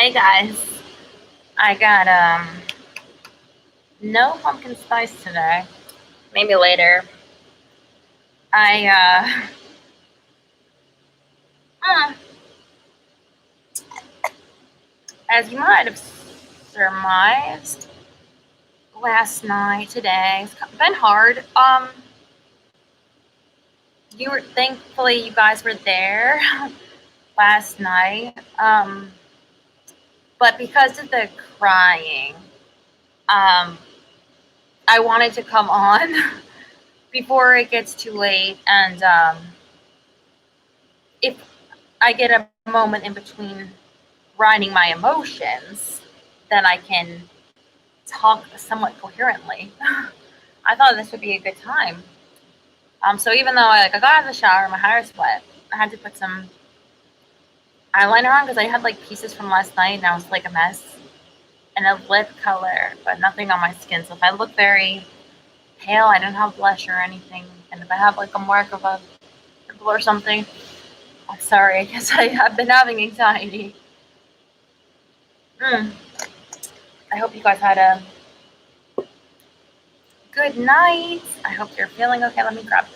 Hey guys, I got no pumpkin spice today. Maybe later. I as you might have surmised, last night, today, it's been hard. Thankfully you guys were there last night. But because of the crying, I wanted to come on before it gets too late, and if I get a moment in between writing my emotions, then I can talk somewhat coherently. I thought this would be a good time. So even though I got out of the shower, my hair is wet, I had to put some eyeliner on because I had like pieces from last night and I was like a mess, and a lip color, but nothing on my skin. So if I look very pale, I don't have blush or anything, and if I have like a mark of a pimple or something, I'm sorry. I guess I have been having anxiety. I hope you guys had a good night. I hope you're feeling okay. Let me grab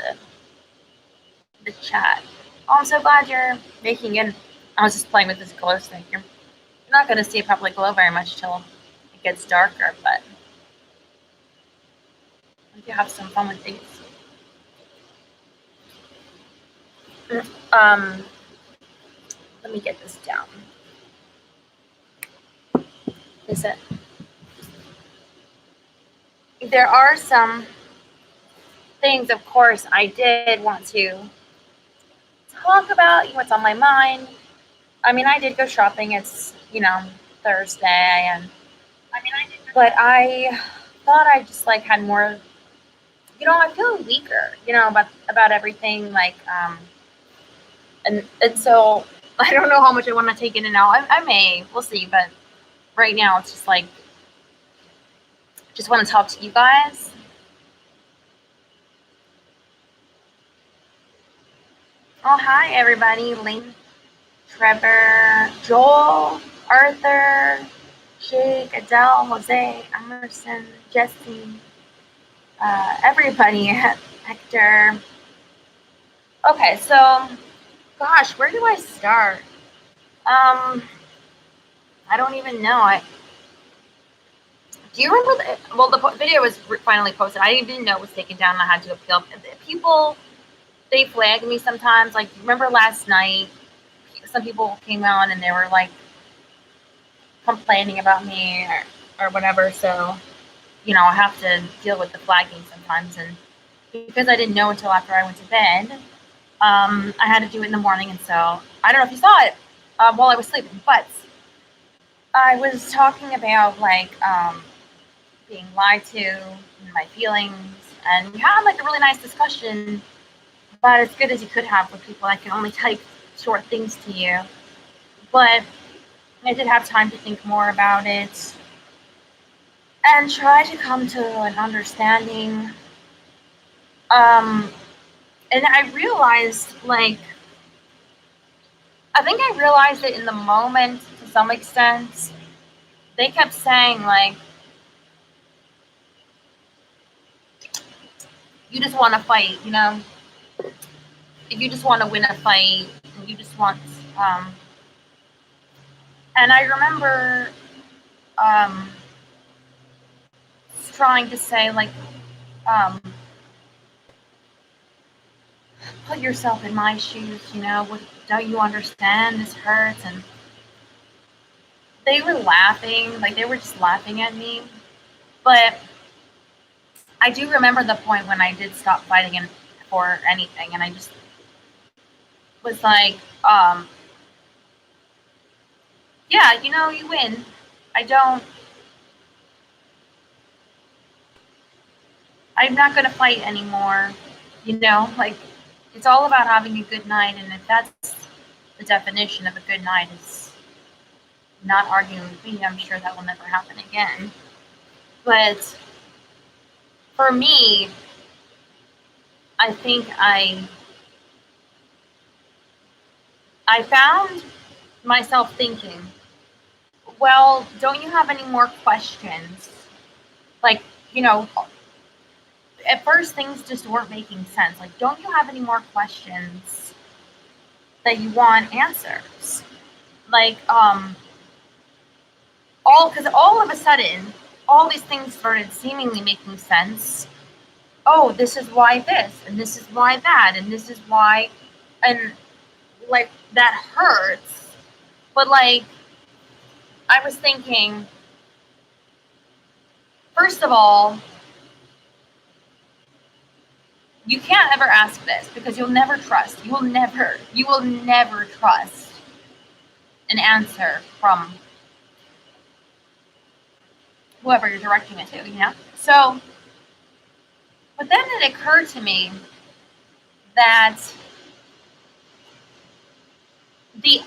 the chat. Oh, I'm so glad you're making it. I was just playing with this glow stick. You're not going to see it probably glow very much till it gets darker, but I hope you have some fun with these. Let me get this down. Is it? There are some things, of course, I did want to talk about, what's on my mind. I mean, I did go shopping. It's, Thursday, but I thought I just like had more, I feel weaker, about everything, and so I don't know how much I want to take in and out. I may, we'll see, but right now it's just like, just want to talk to you guys. Oh, hi everybody. Lynn, Trevor, Joel, Arthur, Jake, Adele, Jose, Emerson, Jesse, everybody, Hector. Okay, so, gosh, where do I start? I don't even know. Do you remember the video was finally posted. I didn't even know it was taken down and I had to appeal. People, they flag me sometimes. Like, remember last night, some people came on and they were like complaining about me or whatever. So, I have to deal with the flagging sometimes. And because I didn't know until after I went to bed, I had to do it in the morning. And so I don't know if you saw it while I was sleeping, but I was talking about being lied to and my feelings, and we had like a really nice discussion, about as good as you could have with people that can only type short things to you. But I did have time to think more about it and try to come to an understanding. And I realized, I think I realized it in the moment to some extent. They kept saying, you just want to fight, you just want to win a fight, and you just want, and I remember trying to say, put yourself in my shoes, don't you understand? This hurts. And they were laughing, they were just laughing at me. But I do remember the point when I did stop fighting for anything, and I just was like, yeah, you win. I'm not going to fight anymore, it's all about having a good night, and if that's the definition of a good night, is not arguing with me, I'm sure that will never happen again. But for me, I think I found myself thinking, well, don't you have any more questions? Like, you know, at first things just weren't making sense. Like, don't you have any more questions that you want answers? Like, because all of a sudden, all these things started seemingly making sense. Oh, this is why this, and this is why that, and this is why, and like that hurts. But like, I was thinking, first of all, you can't ever ask this because you'll never trust. You will never trust an answer from whoever you're directing it to, you know? So, but then it occurred to me that the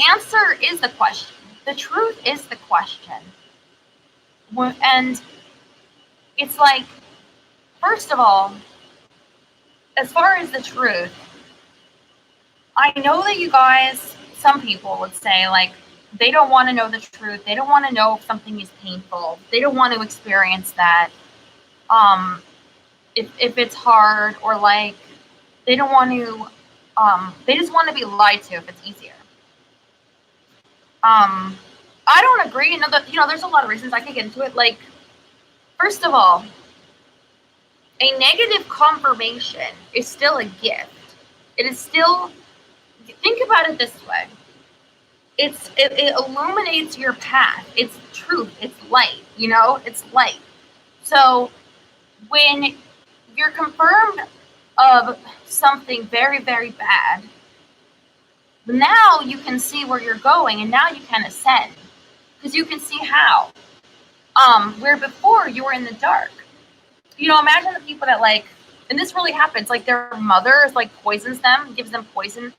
answer is the question. The truth is the question. And it's like, first of all, as far as the truth, I know that you guys, some people would say, like, they don't want to know the truth. They don't want to know if something is painful. They don't want to experience that. If it's hard, or like, they don't want to, they just want to be lied to if it's easier. I don't agree. You know, there's a lot of reasons. I can get into it. Like, first of all, a negative confirmation is still a gift. It is still, think about it this way. It illuminates your path. It's truth. It's light. You know, it's light. So when you're confirmed of something very, very bad, now you can see where you're going, and now you can ascend because you can see how. Where before you were in the dark. You know, imagine the people that, like, and this really happens, like their mother is like poisons them, gives them poison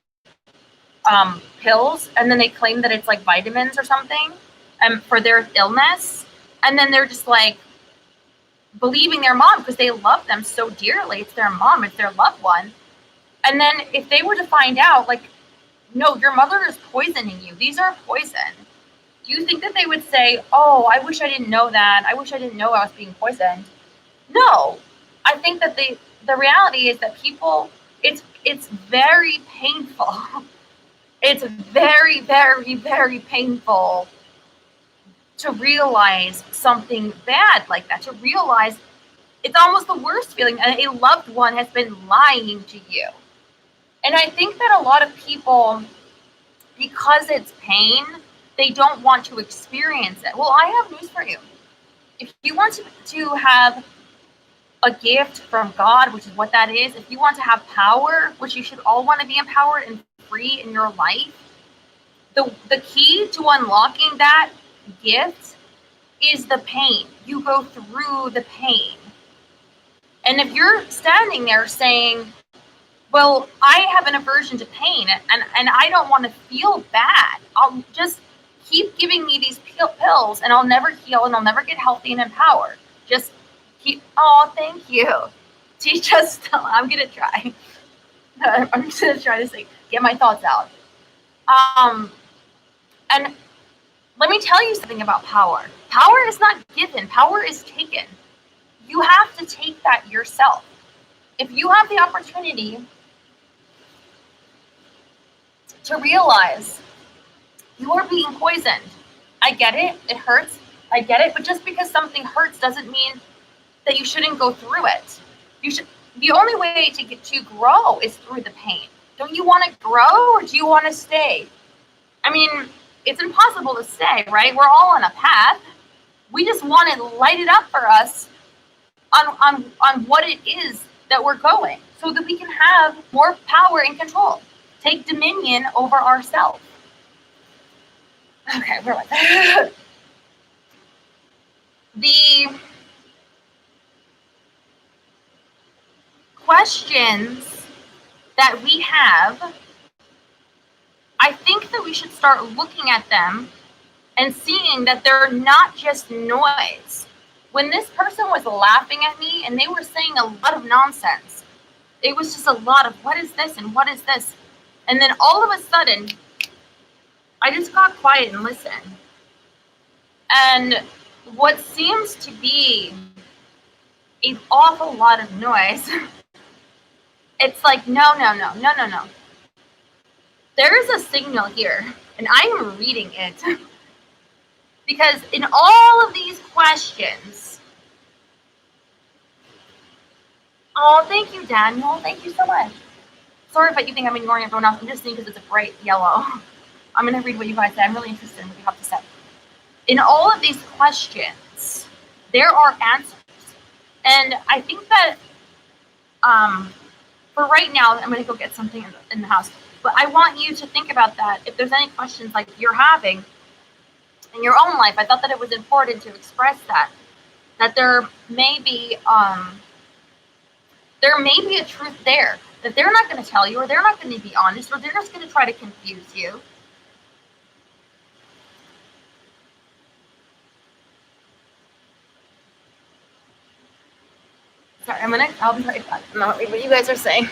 pills, and then they claim that it's like vitamins or something for their illness, and then they're just like believing their mom because they love them so dearly. It's their mom, it's their loved one. And then if they were to find out, like, no, your mother is poisoning you, these are poison, do you think that they would say, oh, I wish I didn't know that, I wish I didn't know I was being poisoned? No. I think that the reality is that people, it's very painful. It's very, very, very painful to realize something bad like that, to realize it's almost the worst feeling. A loved one has been lying to you. And I think that a lot of people, because it's pain, they don't want to experience it. Well, I have news for you. If you want to have a gift from God, which is what that is, if you want to have power, which you should all want to be empowered and free in your life, the key to unlocking that gift is the pain. You go through the pain. And if you're standing there saying, well, I have an aversion to pain, and I don't want to feel bad, I'll just keep giving me these pills, and I'll never heal, and I'll never get healthy and empowered. Just keep, oh, thank you. Teach us, I'm going to try. I'm just going to try to get my thoughts out. And let me tell you something about power. Power is not given. Power is taken. You have to take that yourself. If you have the opportunity to realize you are being poisoned, I get it. It hurts. I get it. But just because something hurts doesn't mean that you shouldn't go through it. You should. The only way to grow is through the pain. Don't you want to grow, or do you want to stay? I mean, it's impossible to stay, right? We're all on a path. We just want to light it up for us on what it is that we're going, so that we can have more power and control. Take dominion over ourselves. Okay, where was I? The questions that we have, I think that we should start looking at them and seeing that they're not just noise. When this person was laughing at me and they were saying a lot of nonsense, it was just a lot of what is this and what is this? And then all of a sudden, I just got quiet and listened. And what seems to be an awful lot of noise, it's like, no, no, no, no, no, no. There is a signal here, and I am reading it. Because in all of these questions, oh, thank you, Daniel. Thank you so much. Sorry if you think I'm ignoring everyone else. I'm just seeing because it's a bright yellow. I'm going to read what you guys say. I'm really interested in what you have to say. In all of these questions, there are answers. And I think that for right now, I'm going to go get something in the house. But I want you to think about that. If there's any questions like you're having in your own life, I thought that it was important to express that there may be a truth there that they're not going to tell you, or they're not going to be honest, or they're just going to try to confuse you. Sorry, I'll be right back. I'm not reading what you guys are saying.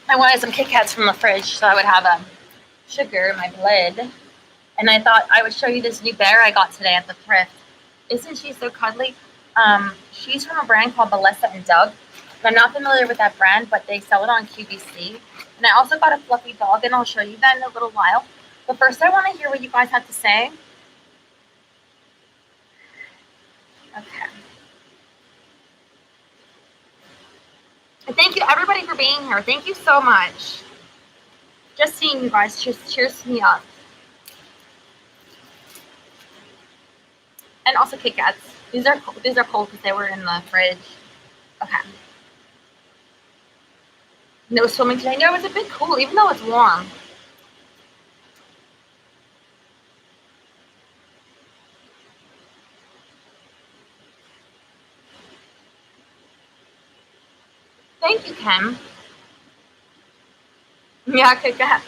I wanted some Kit Kats from the fridge so I would have sugar in my blood. And I thought I would show you this new bear I got today at the thrift. Isn't she so cuddly? She's from a brand called Melissa and Doug. I'm not familiar with that brand, but they sell it on QVC. And I also got a fluffy dog, and I'll show you that in a little while. But first, I want to hear what you guys have to say. Okay. And thank you, everybody, for being here. Thank you so much. Just seeing you guys cheers me up. And also Kit Kats. These are cold because they were in the fridge. Okay. No swimming today. No, it's a bit cool, even though it's warm. Thank you, Ken. Yeah, Kit Kat.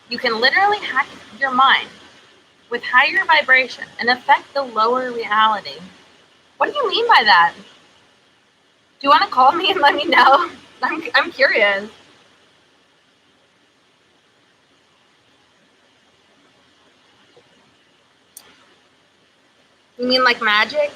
You can literally hack your mind with higher vibration and affect the lower reality. What do you mean by that? Do you want to call me and let me know? I'm curious. You mean like magic?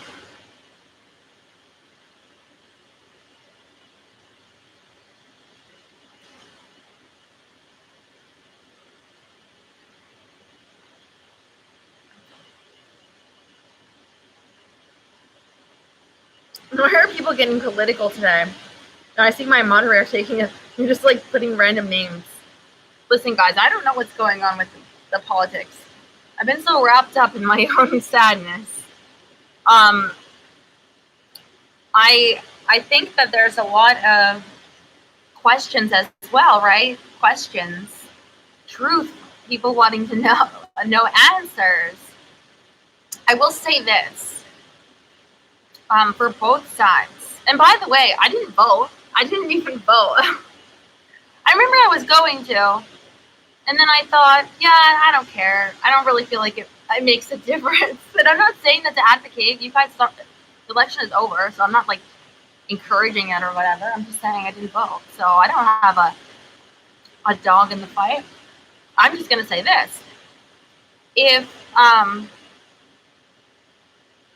Why are people getting political today? I see my moderator taking it. You're just like putting random names. Listen, guys, I don't know what's going on with the politics. I've been so wrapped up in my own sadness. I think that there's a lot of questions as well, right? Questions, truth, people wanting to know answers. I will say this for both sides. And by the way, I didn't vote. I didn't even vote. I remember I was going to, and then I thought, yeah, I don't care. I don't really feel like it makes a difference. But I'm not saying that to advocate. You guys The election is over, so I'm not like encouraging it or whatever. I'm just saying I didn't vote, so I don't have a dog in the fight. I'm just gonna say this: if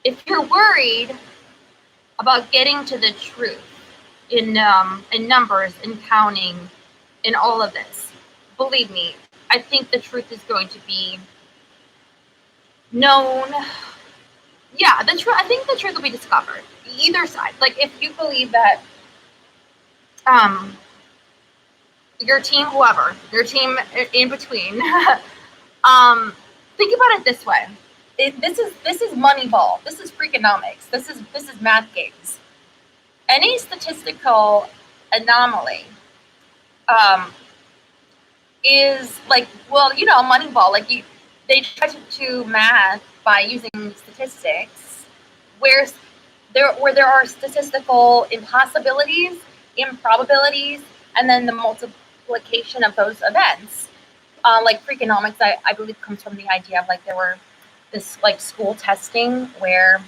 if you're worried about getting to the truth in numbers, in counting, in all of this, believe me, I think the truth is going to be known. Yeah, the truth. I think the truth will be discovered. Either side. Like if you believe that your team, whoever, your team in between, think about it this way. This is Moneyball. This is Freakonomics. This is math games. Any statistical anomaly is like, well, Moneyball. Like they try to do math by using statistics, where there are statistical impossibilities, improbabilities, and then the multiplication of those events. Like Freakonomics, I believe comes from the idea of like there were this like school testing where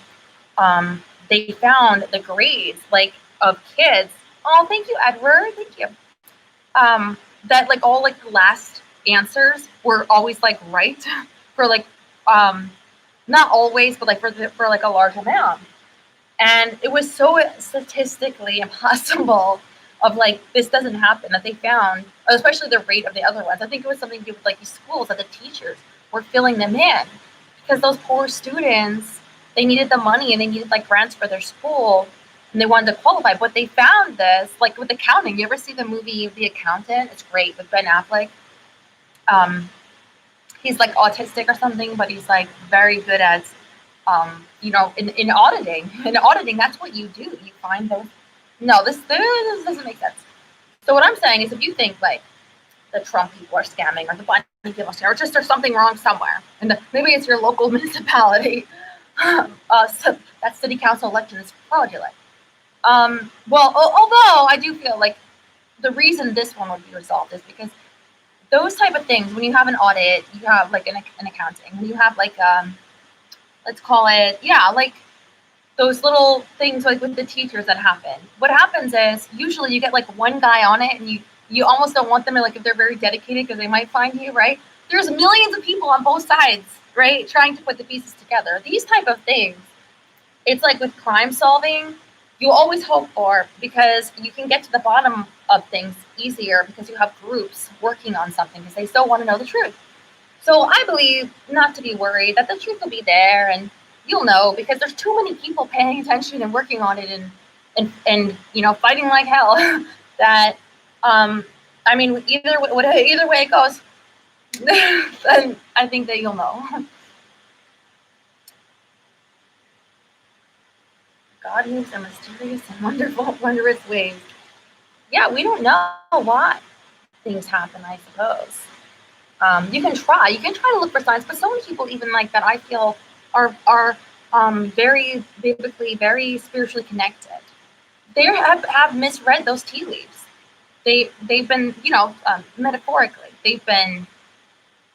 they found the grades like of kids. Oh, thank you, Edward. Thank you. That like all like the last answers were always like right for like not always, but like for like a large amount. And it was so statistically impossible of like this doesn't happen that they found, especially the rate of the other ones. I think it was something to do with like these schools that the teachers were filling them in because those poor students, they needed the money and they needed like grants for their school and they wanted to qualify. But they found this like with accounting. You ever see the movie The Accountant? It's great with Ben Affleck. He's like autistic or something, but he's like very good at in auditing. In auditing, that's what you do. You find those. No, this doesn't make sense. So what I'm saying is, if you think like the Trump people are scamming or the Biden people are scamming, or just there's something wrong somewhere, and maybe it's your local municipality, so that city council election is fraudulent. Well, although I do feel like the reason this one would be resolved is because those type of things, when you have an audit, you have like an accounting, when you have like let's call it, like those little things like with the teachers that happen. What happens is usually you get like one guy on it and you almost don't want them to, like, if they're very dedicated because they might find you, right? There's millions of people on both sides, right? Trying to put the pieces together. These type of things, it's like with crime solving, you always hope for, because you can get to the bottom of things easier because you have groups working on something because they still want to know the truth. So I believe not to be worried, that the truth will be there and you'll know, because there's too many people paying attention and working on it and fighting like hell that I mean either way it goes, then I think that you'll know. God moves in mysterious and wondrous ways. Yeah, we don't know why things happen, I suppose. You can try to look for signs, but so many people, even like that, I feel are very biblically, very spiritually connected. They have misread those tea leaves. They've been, metaphorically, they've been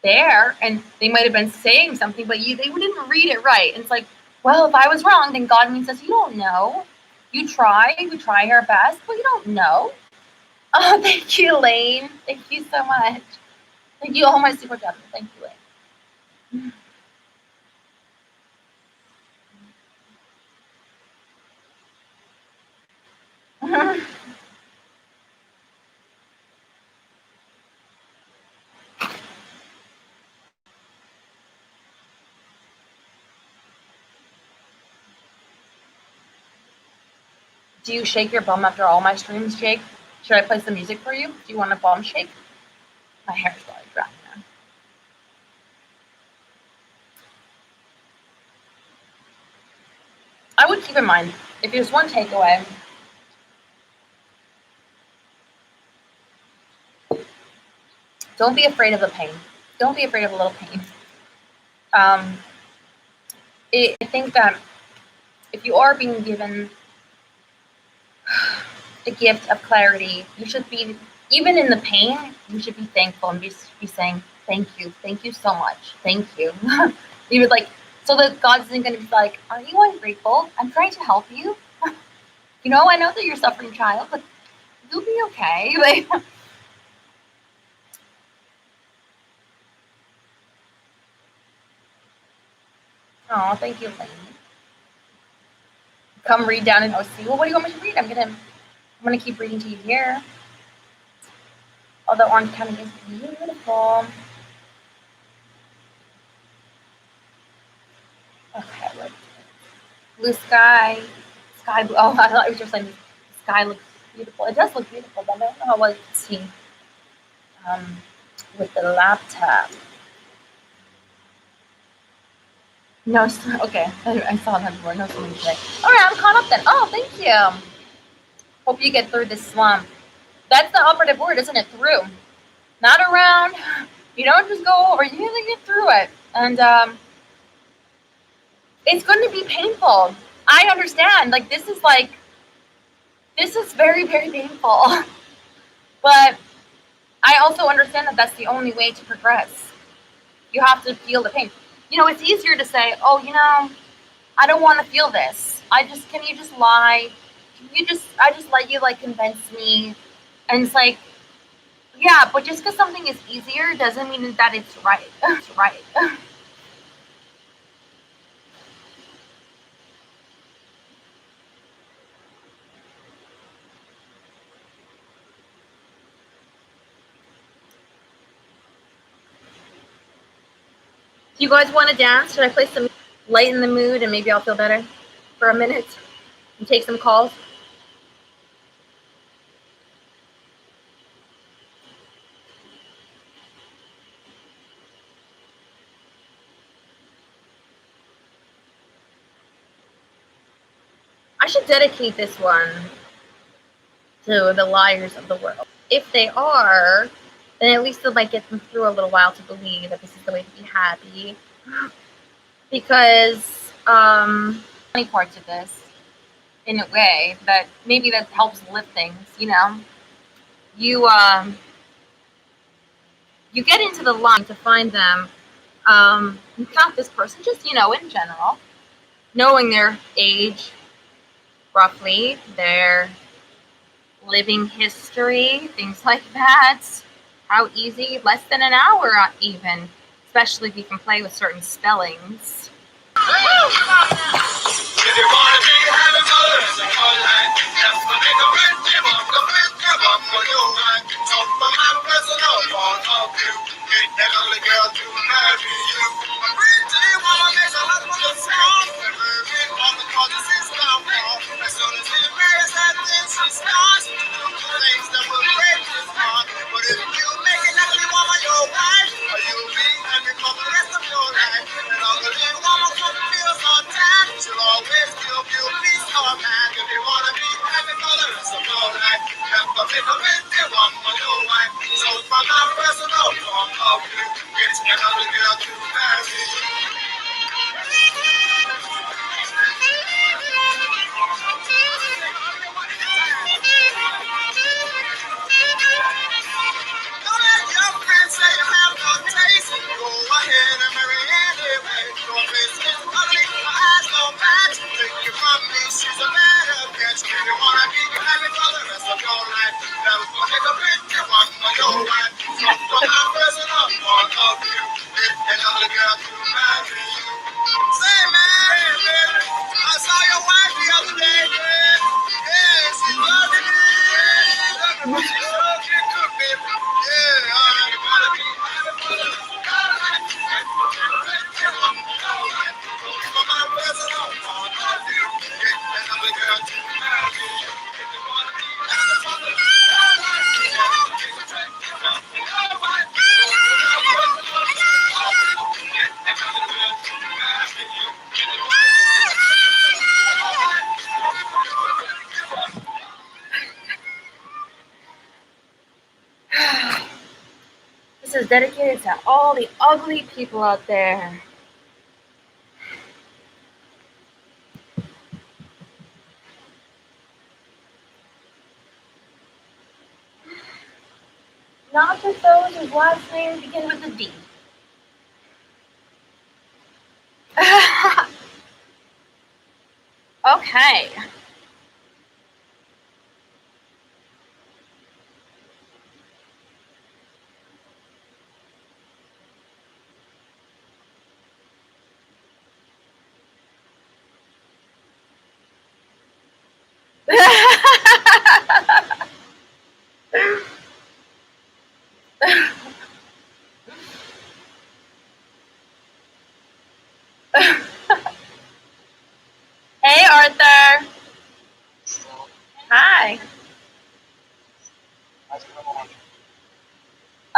there, and they might have been saying something, but they didn't read it right. And it's like, well, if I was wrong, then God means this. You don't know. We try our best, but you don't know. Oh, thank you, Elaine. Thank you so much. Thank you, all my super chat. Thank you, Elaine. Do you shake your bum after all my streams, Jake? Should I play some music for you? Do you want a bum shake? My hair's probably dry now. I would keep in mind, if there's one takeaway, don't be afraid of the pain. Don't be afraid of a little pain. I think that if you are being given the gift of clarity, you should be, even in the pain, you should be thankful and be saying, thank you so much, thank you. You would like, So that God isn't going to be like, "Are you ungrateful? I'm trying to help you. I know that you're suffering, child, but you'll be okay." Like, oh, thank you, Lane. Come read down in OC. Well, what do you want me to read? I'm gonna keep reading to you here. Although Orange County is beautiful. Okay, let's blue sky, sky blue. Oh, I thought it was just saying the sky looks beautiful. It does look beautiful, but I don't know how well you can see um, with the laptop. No, okay. I saw that before. No swimming today. All right, I'm caught up then. Oh, thank you. Hope you get through this slump. That's the operative word, isn't it? Through, not around. You don't just go over. You have to get through it, and it's going to be painful. I understand. This is very, very painful. But I also understand that that's the only way to progress. You have to feel the pain. It's easier to say, "Oh, I don't want to feel this. Can you just lie? I just let you convince me." And it's like, yeah, but just because something is easier doesn't mean that it's right. It's right. Do you guys want to dance? Should I play some lighten the mood and maybe I'll feel better for a minute and take some calls? I should dedicate this one to the liars of the world. If they are, then at least it might get them through a little while to believe that this is the way to be happy. Because many parts of this, in a way, that maybe that helps lift things. You you get into the line to find them. Not this person, just in general, knowing their age, roughly, their living history, things like that. How easy, less than an hour even, especially if you can play with certain spellings. This is dedicated to all the ugly people out there. Not just those whose last names begin with a D. Okay. Hey, Arthur. Hi.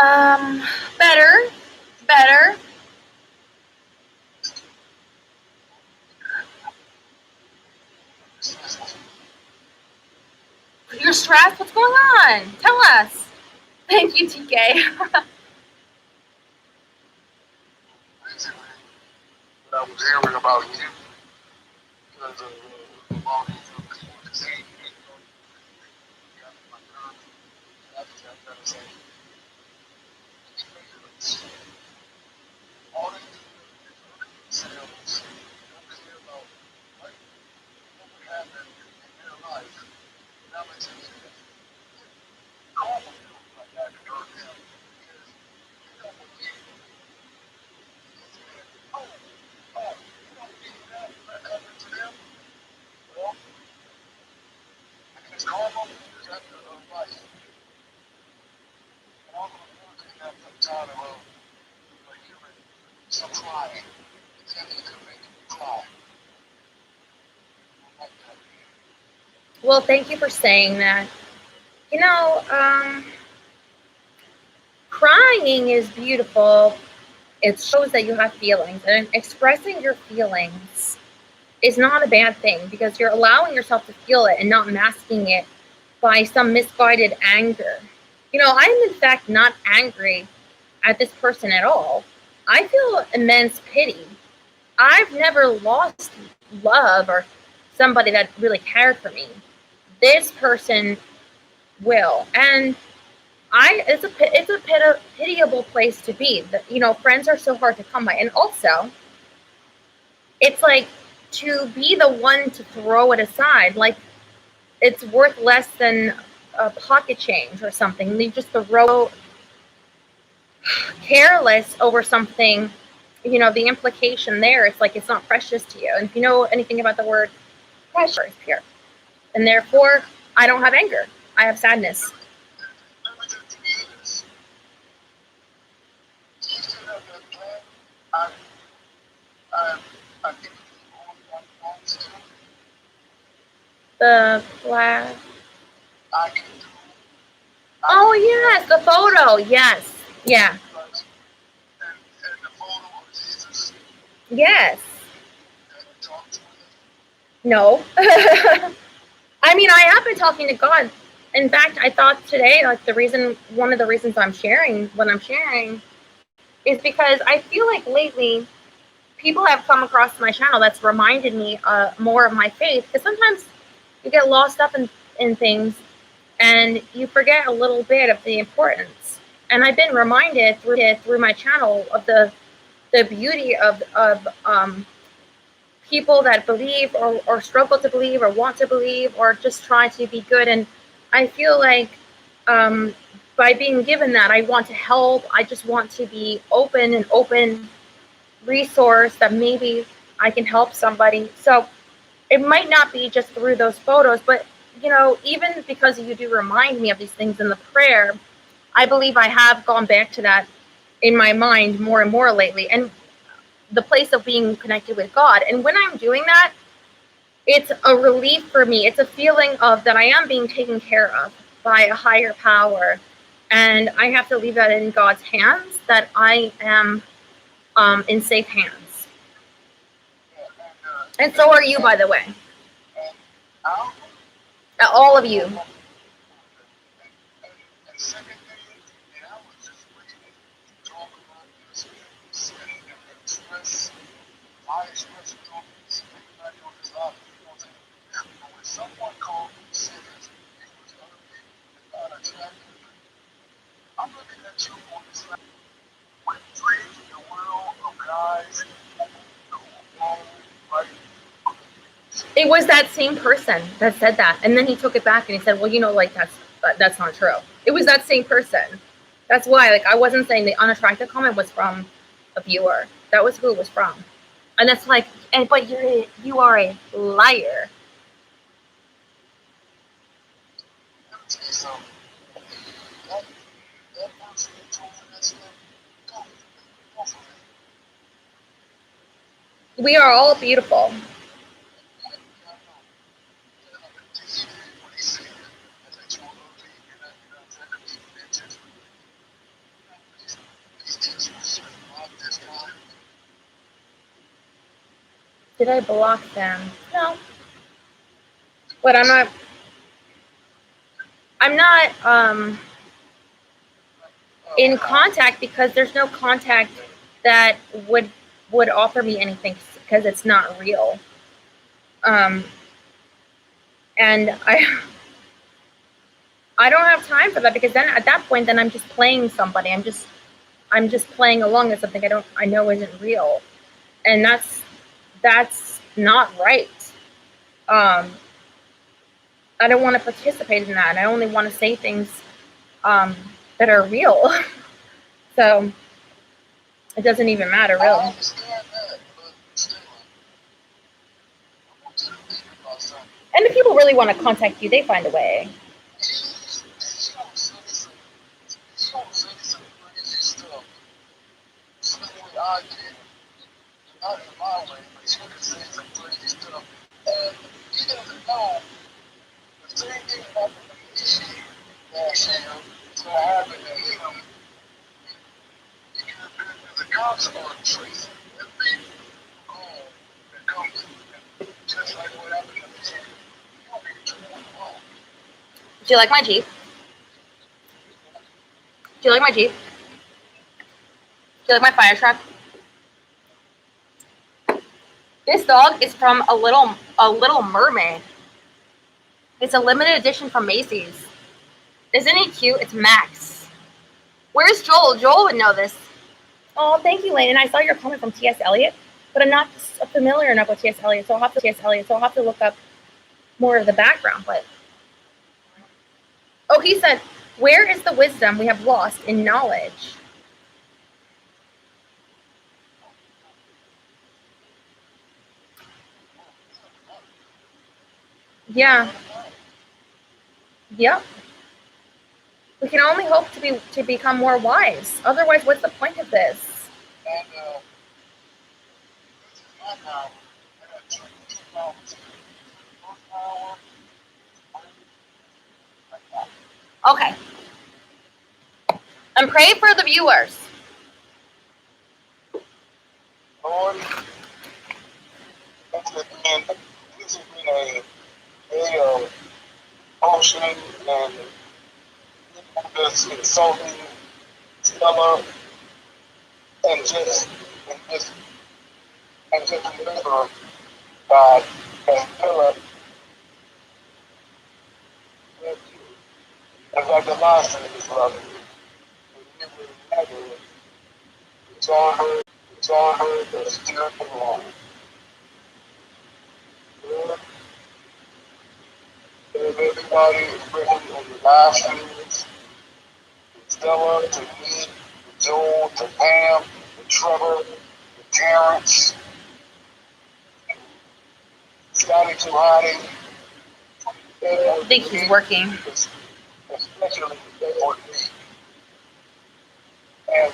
Um, better, better. You're stressed? What's going on? Tell us. Thank you, TK. I was hearing about you because of all these all these sales don't care about what would happen in their life. Now let's say call them like that and hurt them because you don't believe oh, you don't believe that happened to them. Well, it's karma is that life. And all of the ones in that time of like human some crying. It's going to make you cry. Like that. Well, thank you for saying that. You know, crying is beautiful. It shows that you have feelings, and expressing your feelings is not a bad thing because you're allowing yourself to feel it and not masking it by some misguided anger. You know, I'm in fact not angry at this person at all. I feel immense pity. I've never lost love or somebody that really cared for me. This person will, and it's a pitiable place to be. You know, friends are so hard to come by, and also it's like to be the one to throw it aside, like it's worth less than a pocket change or something. You just throw careless over something. You know, the implication there, it's like it's not precious to you. And if you know anything about the word pressure, is pure, and therefore I don't have anger. I have sadness. I, I, I think The flag. I can do. Oh yes, the photo. Yes, yeah, And the photo of Jesus yes. and talk to him. No. I mean, I have been talking to God. In fact, I thought today, like one of the reasons I'm sharing what I'm sharing is because I feel like lately people have come across my channel that's reminded me more of my faith. Because sometimes you get lost up in things and you forget a little bit of the importance. And I've been reminded through my channel of the beauty of people that believe or struggle to believe or want to believe or just try to be good. And I feel like um, by being given that, I want to help. I just want to be an open resource that maybe I can help somebody. So it might not be just through those photos, but you know, even because you do remind me of these things in the prayer, I believe I have gone back to that in my mind more and more lately. And the place of being connected with God. And when I'm doing that, it's a relief for me. It's a feeling of that I am being taken care of by a higher power. And I have to leave that in God's hands, that I am in safe hands. And so are you, by the way. All of you. Someone called me serious. It was unattractive. I'm looking at you on this level with dreams in the world of guys who own, right? It was that same person that said that, and then he took it back and he said, "Well, you know, like that's not true." It was that same person. That's why, like, I wasn't saying the unattractive comment was from a viewer. That was who it was from, and that's like, and but you are a liar. Let me tell you something. That, that person that told me that stuff, go for it. We are all beautiful. Did I block them? No, but I'm not. I'm not in contact because there's no contact that would offer me anything because it's not real. And I don't have time for that because then at that point then I'm just playing somebody. I'm just playing along with something I know isn't real, and that's not right. I don't want to participate in that. I only want to say things that are real. So it doesn't even matter, really. I understand that, but still, I want you to think about something. And if people really want to contact you, they find a way. These don't say some crazy stuff. Same way I did. Not in my way, but you can say some crazy stuff. And he doesn't know the same thing happened to me last year. It's going to happen to him. He could have been to the consular trace and made home and come just like what happened to me. He'll be too home. Do you like my Jeep? Do you like my Jeep? Do you like my fire truck? This dog is from a Little Mermaid. It's a limited edition from Macy's. Isn't he cute? It's Max. Where's Joel? Joel would know this. Oh, thank you, Lane. And I saw your comment from T.S. Eliot, but I'm not familiar enough with T.S. Eliot, so I'll have to look up more of the background. But oh, he said, "Where is the wisdom we have lost in knowledge?" Yeah. Yep. We can only hope to become more wise. Otherwise, what's the point of this? And this is my power. I got two powers. First power. Okay. And pray for the viewers. Lord, this has been a ocean and just insulting Stella and just remember God and Stella as like the last thing is brother. It's on her to steer along. Everybody, especially on the live streams, Stella, to me, to Joel, to Pam, to Trevor, to Terrence, Scotty to Hottie. I think he's working. Especially for me. And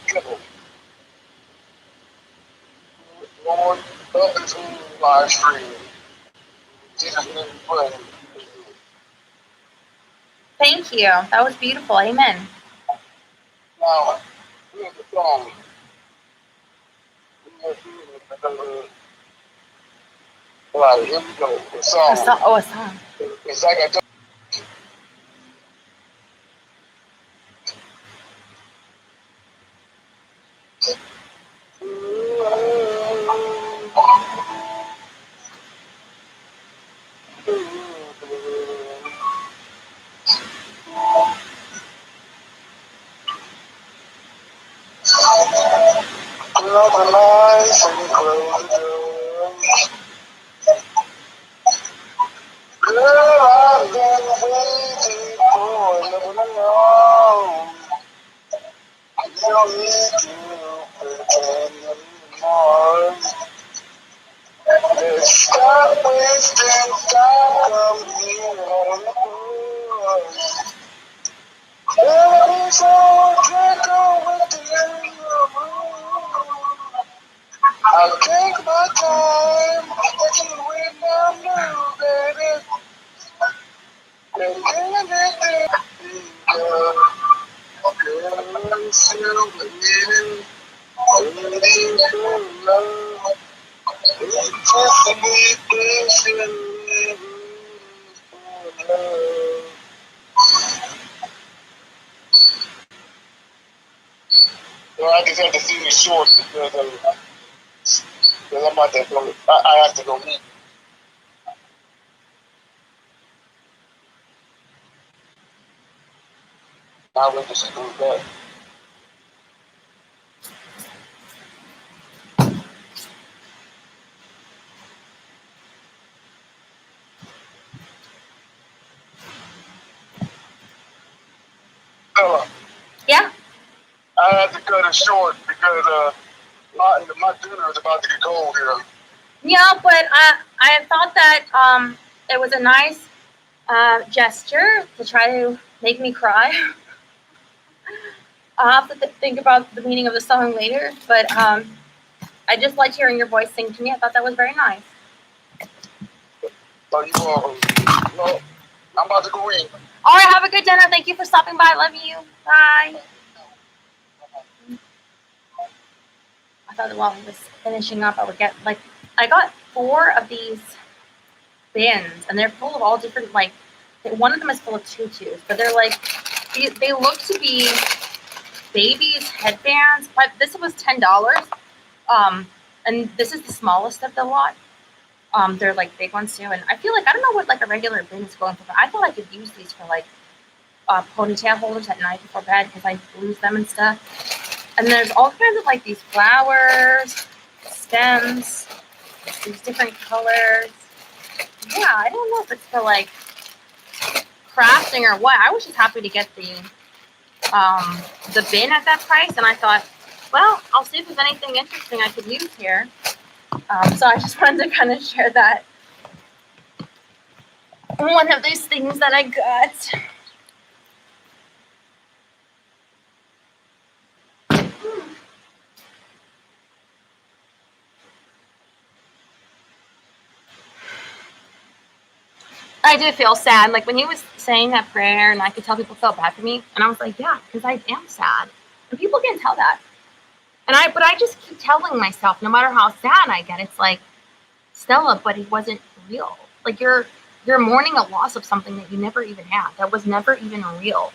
Kibble. Lord, love this live stream. Jesus name we pray. Thank you. That was beautiful. Amen. Now, here's the song. Right, here we go. The song. A song. It's like I told off the lights and close the doors. Girl, I've been waiting for another long. You don't need to pretend anymore. Let's stop wasting time. Come here on the floor. Every soul can't go with you. I'll take my time. Let you win now, new baby. And anything, girl. Girl, I'm still waiting. Waiting for love. Just me patient for love. Well, I just had to see the short because I'm about to go. I have to go eat. I will just do that. Yeah. I had to cut it short because my dinner is about to get cold here. Yeah, but I thought that it was a nice gesture to try to make me cry. I'll have to think about the meaning of the song later, but I just liked hearing your voice sing to me. I thought that was very nice. So you well, I'm about to go eat. All right, have a good dinner. Thank you for stopping by. Love you. Bye. I thought while I was finishing up, I would get I got 4 of these bins, and they're full of all different one of them is full of tutus, but they're they look to be babies headbands, but this was $10. And this is the smallest of the lot. They're big ones too, and I feel I don't know what a regular bin is going for, but I thought I could use these for ponytail holders at night before bed because I lose them and stuff. And there's all kinds of these flowers, stems, these different colors. Yeah, I don't know if it's for crafting or what. I was just happy to get the bin at that price, and I thought, well, I'll see if there's anything interesting I could use here. So I just wanted to kind of share that. One of these things that I got. I did feel sad. When he was saying that prayer, and I could tell people felt bad for me, and I was like, yeah, because I am sad. And people can tell that. But I just keep telling myself, no matter how sad I get, it's Stella, but it wasn't real. You're mourning a loss of something that you never even had. That was never even real.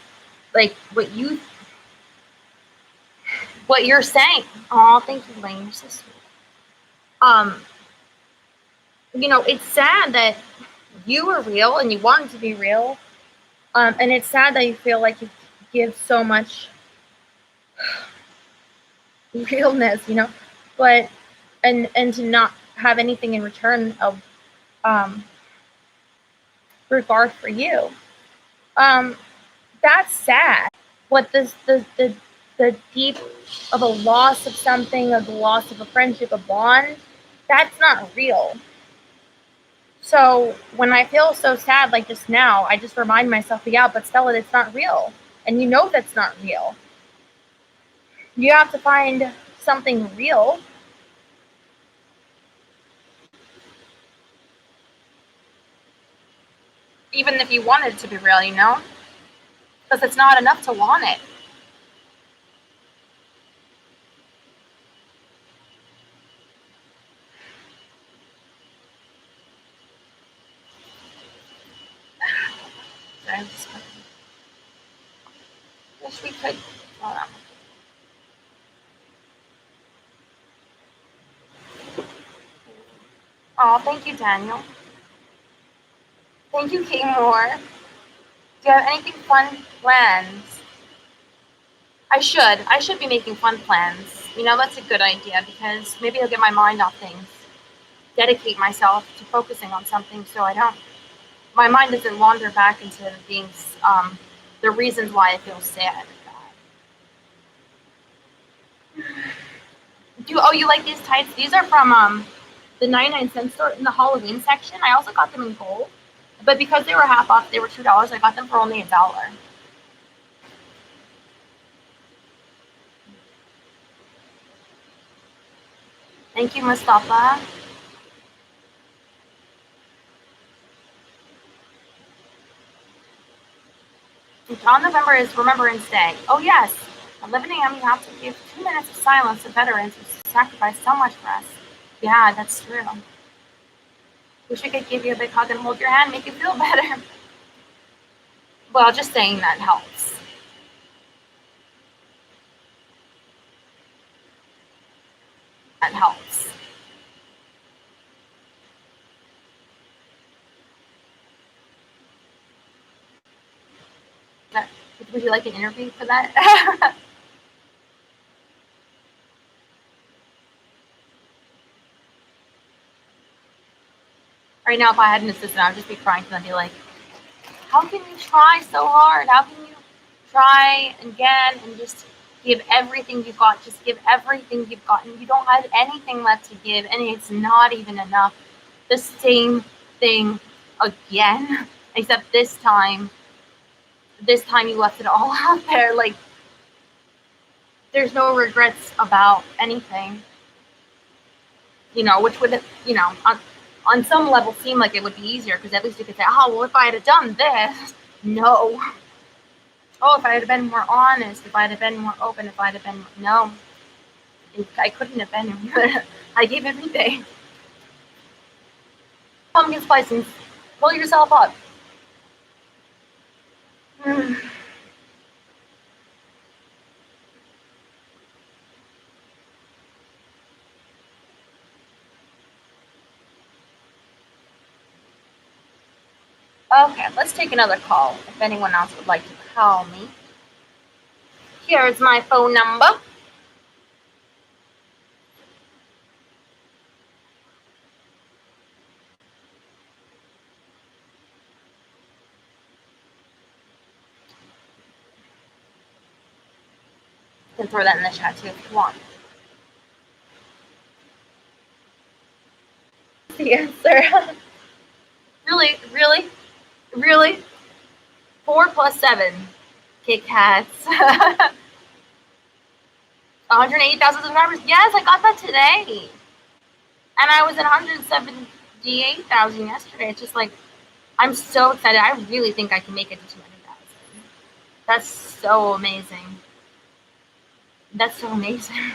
What you're saying. Oh, thank you, Lane. You're so sweet. It's sad that you were real and you wanted to be real. And it's sad that you feel like you give so much realness, but and to not have anything in return of regard for you. That's sad. What the deep of a loss of something, of the loss of a friendship, a bond, that's not real. So when I feel so sad just now, I just remind myself, yeah, but Stella, it's not real. And that's not real. You have to find something real. Even if you want it to be real, because it's not enough to want it. I wish we could. Hold on. Oh, thank you, Daniel. Thank you, King Moore. Do you have anything fun planned? I should be making fun plans. That's a good idea because maybe I'll get my mind off things, dedicate myself to focusing on something so my mind doesn't wander back into things, the reasons why I feel sad. You like these tights? These are from the 99-cent store in the Halloween section. I also got them in gold, but because they were half off, they were $2. I got them for only $1. Thank you, Mustafa. John November is Remembrance Day. Oh yes, at 11 a.m. you have to give 2 minutes of silence to veterans who sacrificed so much for us. Yeah, that's true. Wish I could give you a big hug and hold your hand, make you feel better. Well, just saying that helps. That helps. Would you like an interview for that? Right now, if I had an assistant, I would just be crying to them and be like, how can you try so hard? How can you try again and just give everything you've got? Just give everything you've got. And you don't have anything left to give, and it's not even enough. The same thing again, except this time you left it all out there. Like, there's no regrets about anything. Which would, on some level seem like it would be easier because at least you could say, oh, well, if I had done this, no. Oh, if I had been more honest, if I had been more open, if I had been, no. I couldn't have been. I gave everything. Pumpkin spice and pull yourself up. Okay, let's take another call if anyone else would like to call me. Here's my phone number. You can throw that in the chat too if you want. The answer. Really? 4 plus 7 Kit Kats. 180,000 subscribers. Yes, I got that today. And I was at 178,000 yesterday. It's just like, I'm so excited. I really think I can make it to 200,000. That's so amazing. That's so amazing.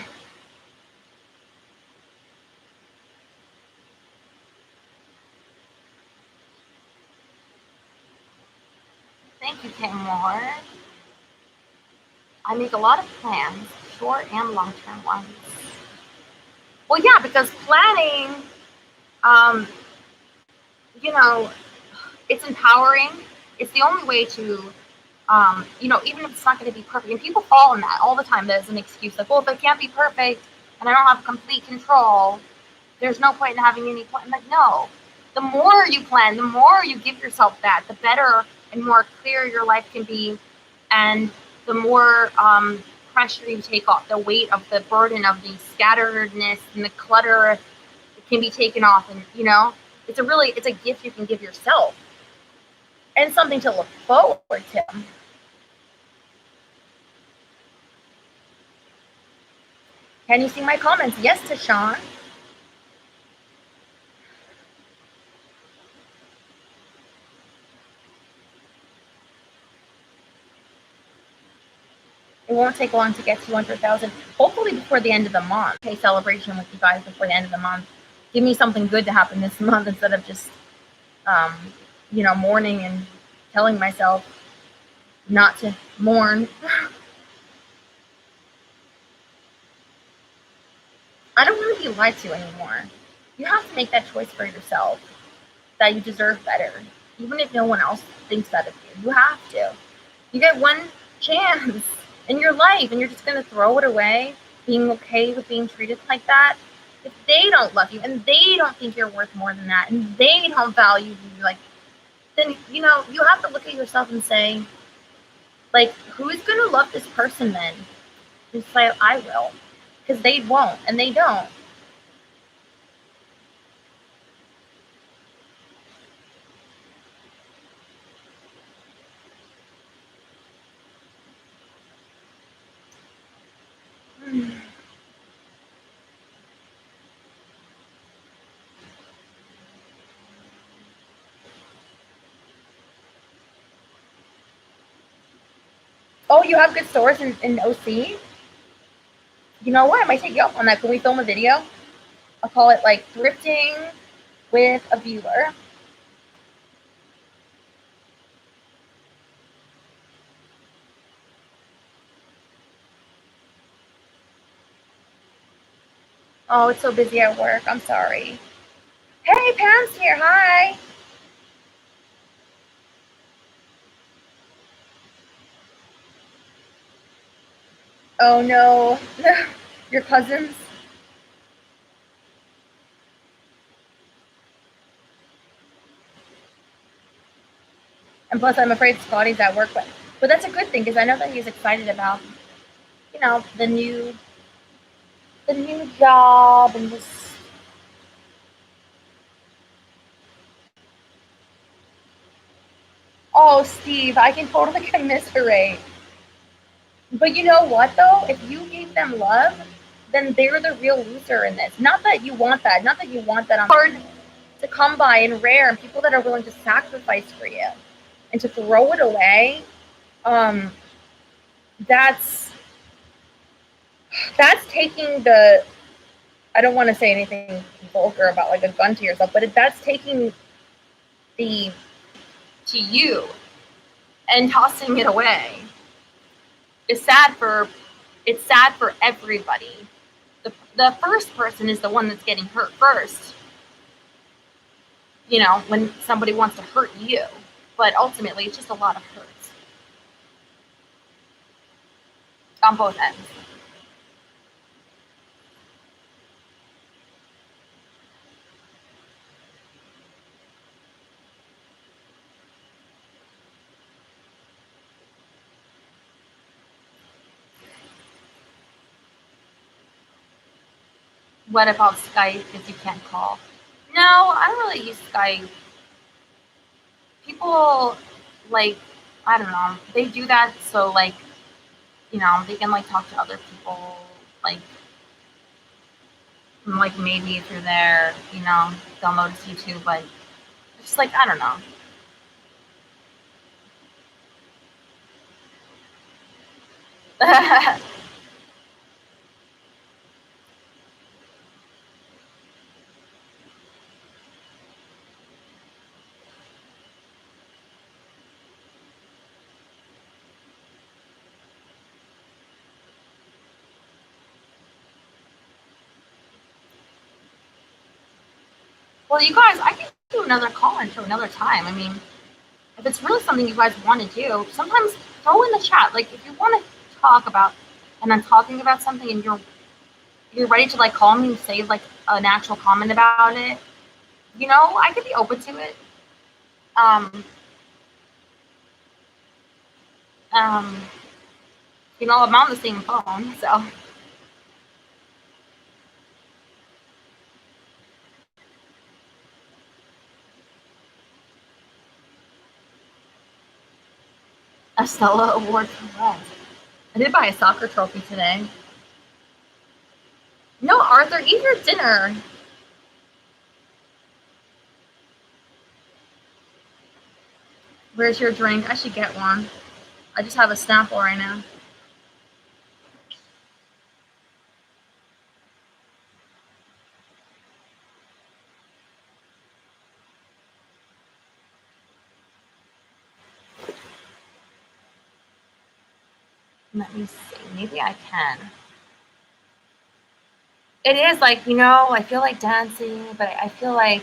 Thank you, Kim Moore. I make a lot of plans, short and long-term ones. Well, yeah, because planning, it's empowering. It's the only way to, even if it's not going to be perfect. And people fall in that all the time. There's an excuse like, well, if it can't be perfect and I don't have complete control, there's no point in having any plan. I'm like, no. The more you plan, the more you give yourself that, the better and more clear your life can be, and the more pressure you take off, the weight of the burden of the scatteredness and the clutter can be taken off. And it's a gift you can give yourself and something to look forward to. Can you see my comments? Yes, to Sean. It won't take long to get 200,000. Hopefully before the end of the month. Okay, celebration with you guys before the end of the month. Give me something good to happen this month instead of just, mourning and telling myself not to mourn. I don't want to be lied to anymore. You have to make that choice for yourself, that you deserve better, even if no one else thinks that of you. You have to. You get one chance in your life, and you're just going to throw it away, being okay with being treated like that. If they don't love you and they don't think you're worth more than that and they don't value you, like, then, you have to look at yourself and say, like, who's going to love this person then? And say, I will. Because they won't, and they don't. Oh, you have good stores in OC? You know what? I might take you up on that. Can we film a video? I'll call it, like, thrifting with a viewer. Oh, it's so busy at work. I'm sorry. Hey, Pam's here. Hi. Oh, no. Your cousins? And plus, I'm afraid Scotty's at work. But that's a good thing, because I know that he's excited about, the new job and just... Oh, Steve, I can totally commiserate. But you know what, though? If you gave them love, then they're the real loser in this. Not that you want that. Not that you want that. Hard to come by and rare, and people that are willing to sacrifice for you and to throw it away. That's taking the... I don't want to say anything vulgar about, like, a gun to yourself, but that's taking the... to you and tossing it away. It's sad for everybody. The first person is the one that's getting hurt first, when somebody wants to hurt you. But ultimately, it's just a lot of hurt on both ends. What about Skype if you can't call? No, I don't really use Skype. People, like, I don't know, they do that so, like, they can, like, talk to other people, like maybe through there, they'll notice you too, but it's just, like, I don't know. Well, you guys, I can do another call into another time. I mean, if it's really something you guys want to do, sometimes throw in the chat. Like, if you want to talk about, and I'm talking about something, and you're ready to, like, call me and say, like, an actual comment about it, I could be open to it. I'm on the same phone, so. A Stella Award for what? I did buy a soccer trophy today. No, Arthur, eat your dinner. Where's your drink? I should get one. I just have a Snapple right now. Let me see. Maybe I can. It is, like, I feel like dancing, but I feel like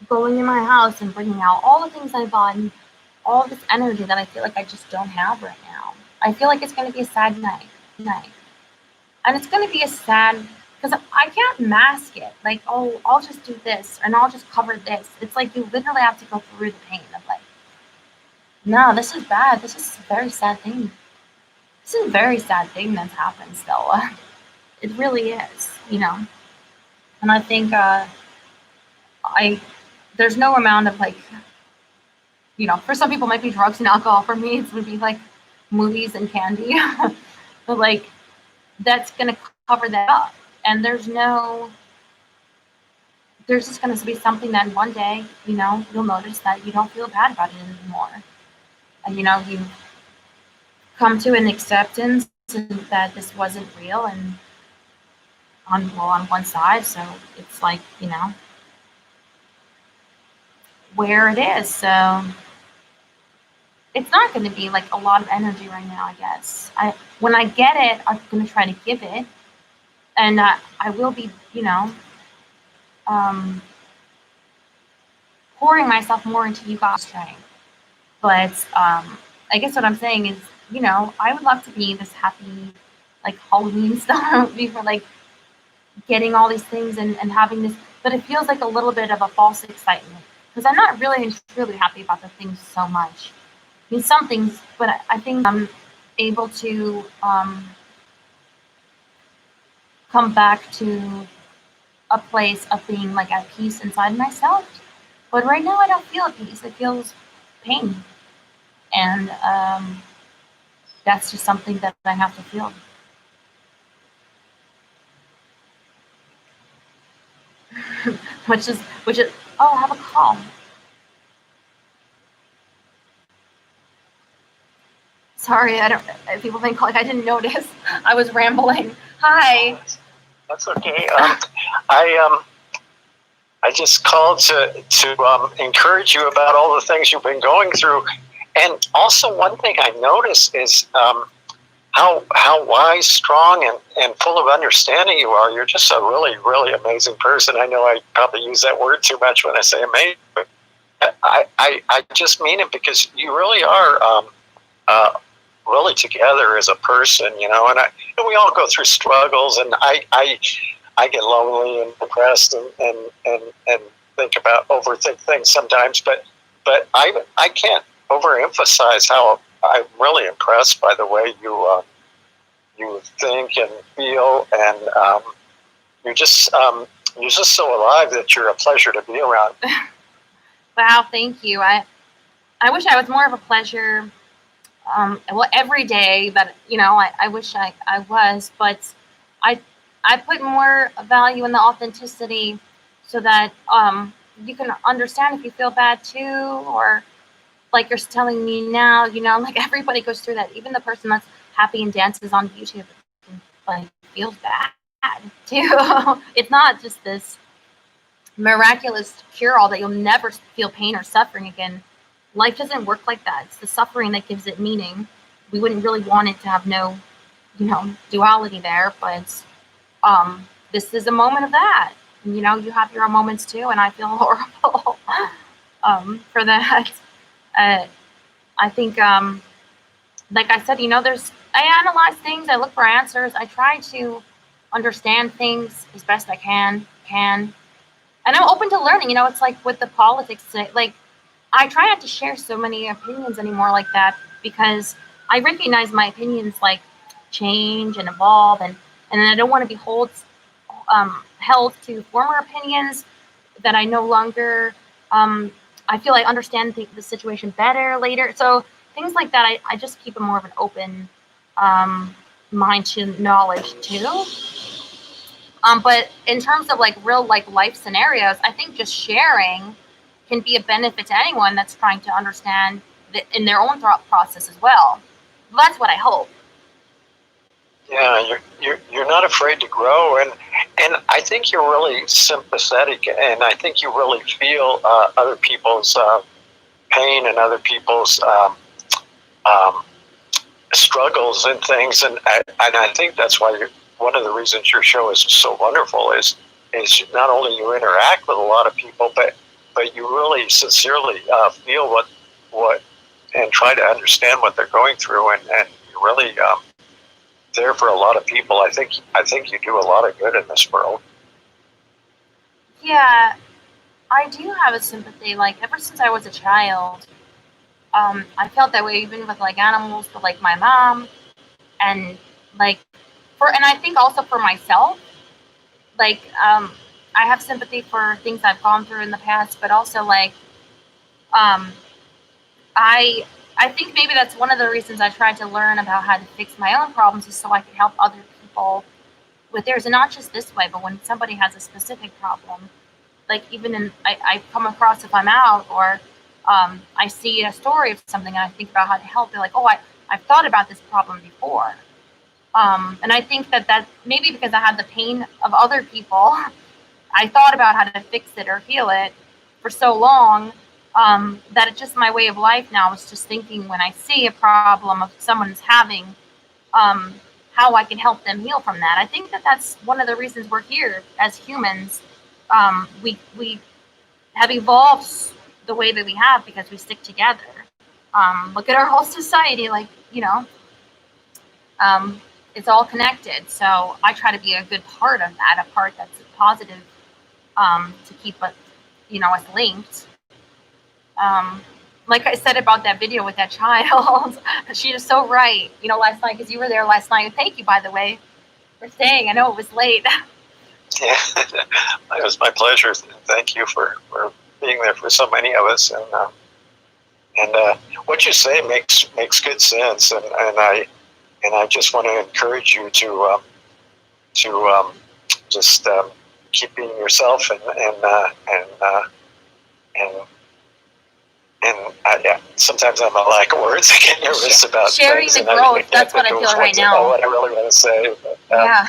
going in my house and bringing out all the things I bought and all this energy that I feel like I just don't have right now. I feel like it's going to be a sad night. And it's going to be a sad, because I can't mask it. Like, oh, I'll just do this and I'll just cover this. It's like you literally have to go through the pain of like, no, this is bad. This is a very sad thing. This is a very sad thing that's happened, Stella. It really is, you know. And I think I there's no amount of like, you know, for some people it might be drugs and alcohol. For me, it would be like movies and candy. But like that's gonna cover that up. And there's just gonna be something that one day, you know, you'll notice that you don't feel bad about it anymore. And you know, you come to an acceptance that this wasn't real and on one side, so it's like, you know, where it is. So it's not going to be like a lot of energy right now, I guess. When I get it, I'm going to try to give it, and I will be, you know, pouring myself more into you guys' strength. But I guess what I'm saying is, you know, I would love to be this happy, like Halloween stuff before like getting all these things and having this, but it feels like a little bit of a false excitement because I'm not really and truly happy about the things so much. I mean, some things, but I think I'm able to come back to a place of being like at peace inside myself. But right now, I don't feel at peace. It feels pain, and that's just something that I have to feel. which is oh, I have a call. Sorry, I don't. People think like I didn't notice. I was rambling. Hi. That's okay. I just called to encourage you about all the things you've been going through, and also one thing I noticed is how wise, strong, and full of understanding you are. You're just a really, really amazing person. I know I probably use that word too much when I say amazing, but I just mean it because you really are really together as a person, you know. And we all go through struggles, and I get lonely and depressed and think about overthink things sometimes, but I can't overemphasize how I'm really impressed by the way you think and feel, and you're just so alive that you're a pleasure to be around. Wow, thank you. I wish I was more of a pleasure. Well, every day, but you know, I wish I was, but I put more value in the authenticity, so that you can understand if you feel bad too, or like you're telling me now, you know, like everybody goes through that. Even the person that's happy and dances on YouTube, like feels bad too. It's not just this miraculous cure all that you'll never feel pain or suffering again. Life doesn't work like that. It's the suffering that gives it meaning. We wouldn't really want it to have no, you know, duality there, but this is a moment of that. And, you know, you have your own moments too, and I feel horrible for that. I think, like I said, you know, I analyze things, I look for answers, I try to understand things as best I can, and I'm open to learning. You know, it's like with the politics, like I try not to share so many opinions anymore like that, because I recognize my opinions like change and evolve, and I don't want to be held to former opinions that I no longer. I feel I understand the situation better later. So things like that, I just keep a more of an open mind to knowledge too. But in terms of like real like life scenarios, I think just sharing can be a benefit to anyone that's trying to understand in their own thought process as well. That's what I hope. Yeah, you're not afraid to grow, and I think you're really sympathetic, and I think you really feel other people's pain and other people's struggles and things, and I think that's why one of the reasons your show is so wonderful is not only you interact with a lot of people, but you really sincerely feel what and try to understand what they're going through, and you really there for a lot of people. I think you do a lot of good in this world. Yeah, I do have a sympathy. Like ever since I was a child, I felt that way even with like animals, but like my mom, and like and I think also for myself. Like I have sympathy for things I've gone through in the past, but also like um, I I think maybe that's one of the reasons I tried to learn about how to fix my own problems is so I could help other people with theirs, and not just this way, but when somebody has a specific problem, like even I come across if I'm out or I see a story of something and I think about how to help. They're like, oh, I've thought about this problem before, and I think that maybe because I had the pain of other people, I thought about how to fix it or heal it for so long that it's just my way of life now. Is just thinking when I see a problem of someone's having, um, how I can help them heal from that. I think that that's one of the reasons we're here as humans. We have evolved the way that we have because we stick together. Look at our whole society, like um, it's all connected. So I try to be a good part of that, a part that's positive, to keep us, us linked. Like I said about that video with that child, she is so right. Last night, because you were there last night. Thank you, by the way, for staying. I know it was late. Yeah, it was my pleasure. Thank you for being there for so many of us. And what you say makes good sense. And I just want to encourage you to just keep being yourself yeah, sometimes I'm a lack of words. I get nervous about sharing things, the growth. That's what I feel right now. What I really want to say. Yeah.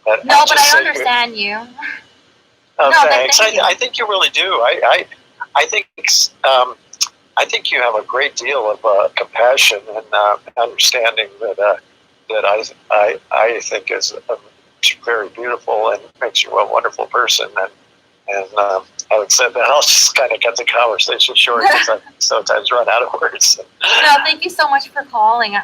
But no, but I understand you. Oh, no, thanks. thank you. I think you really do. I think you have a great deal of compassion and understanding that I think is very beautiful and makes you a wonderful person. And having said that, I'll just kind of cut the conversation short because I sometimes run out of words. No, thank you so much for calling.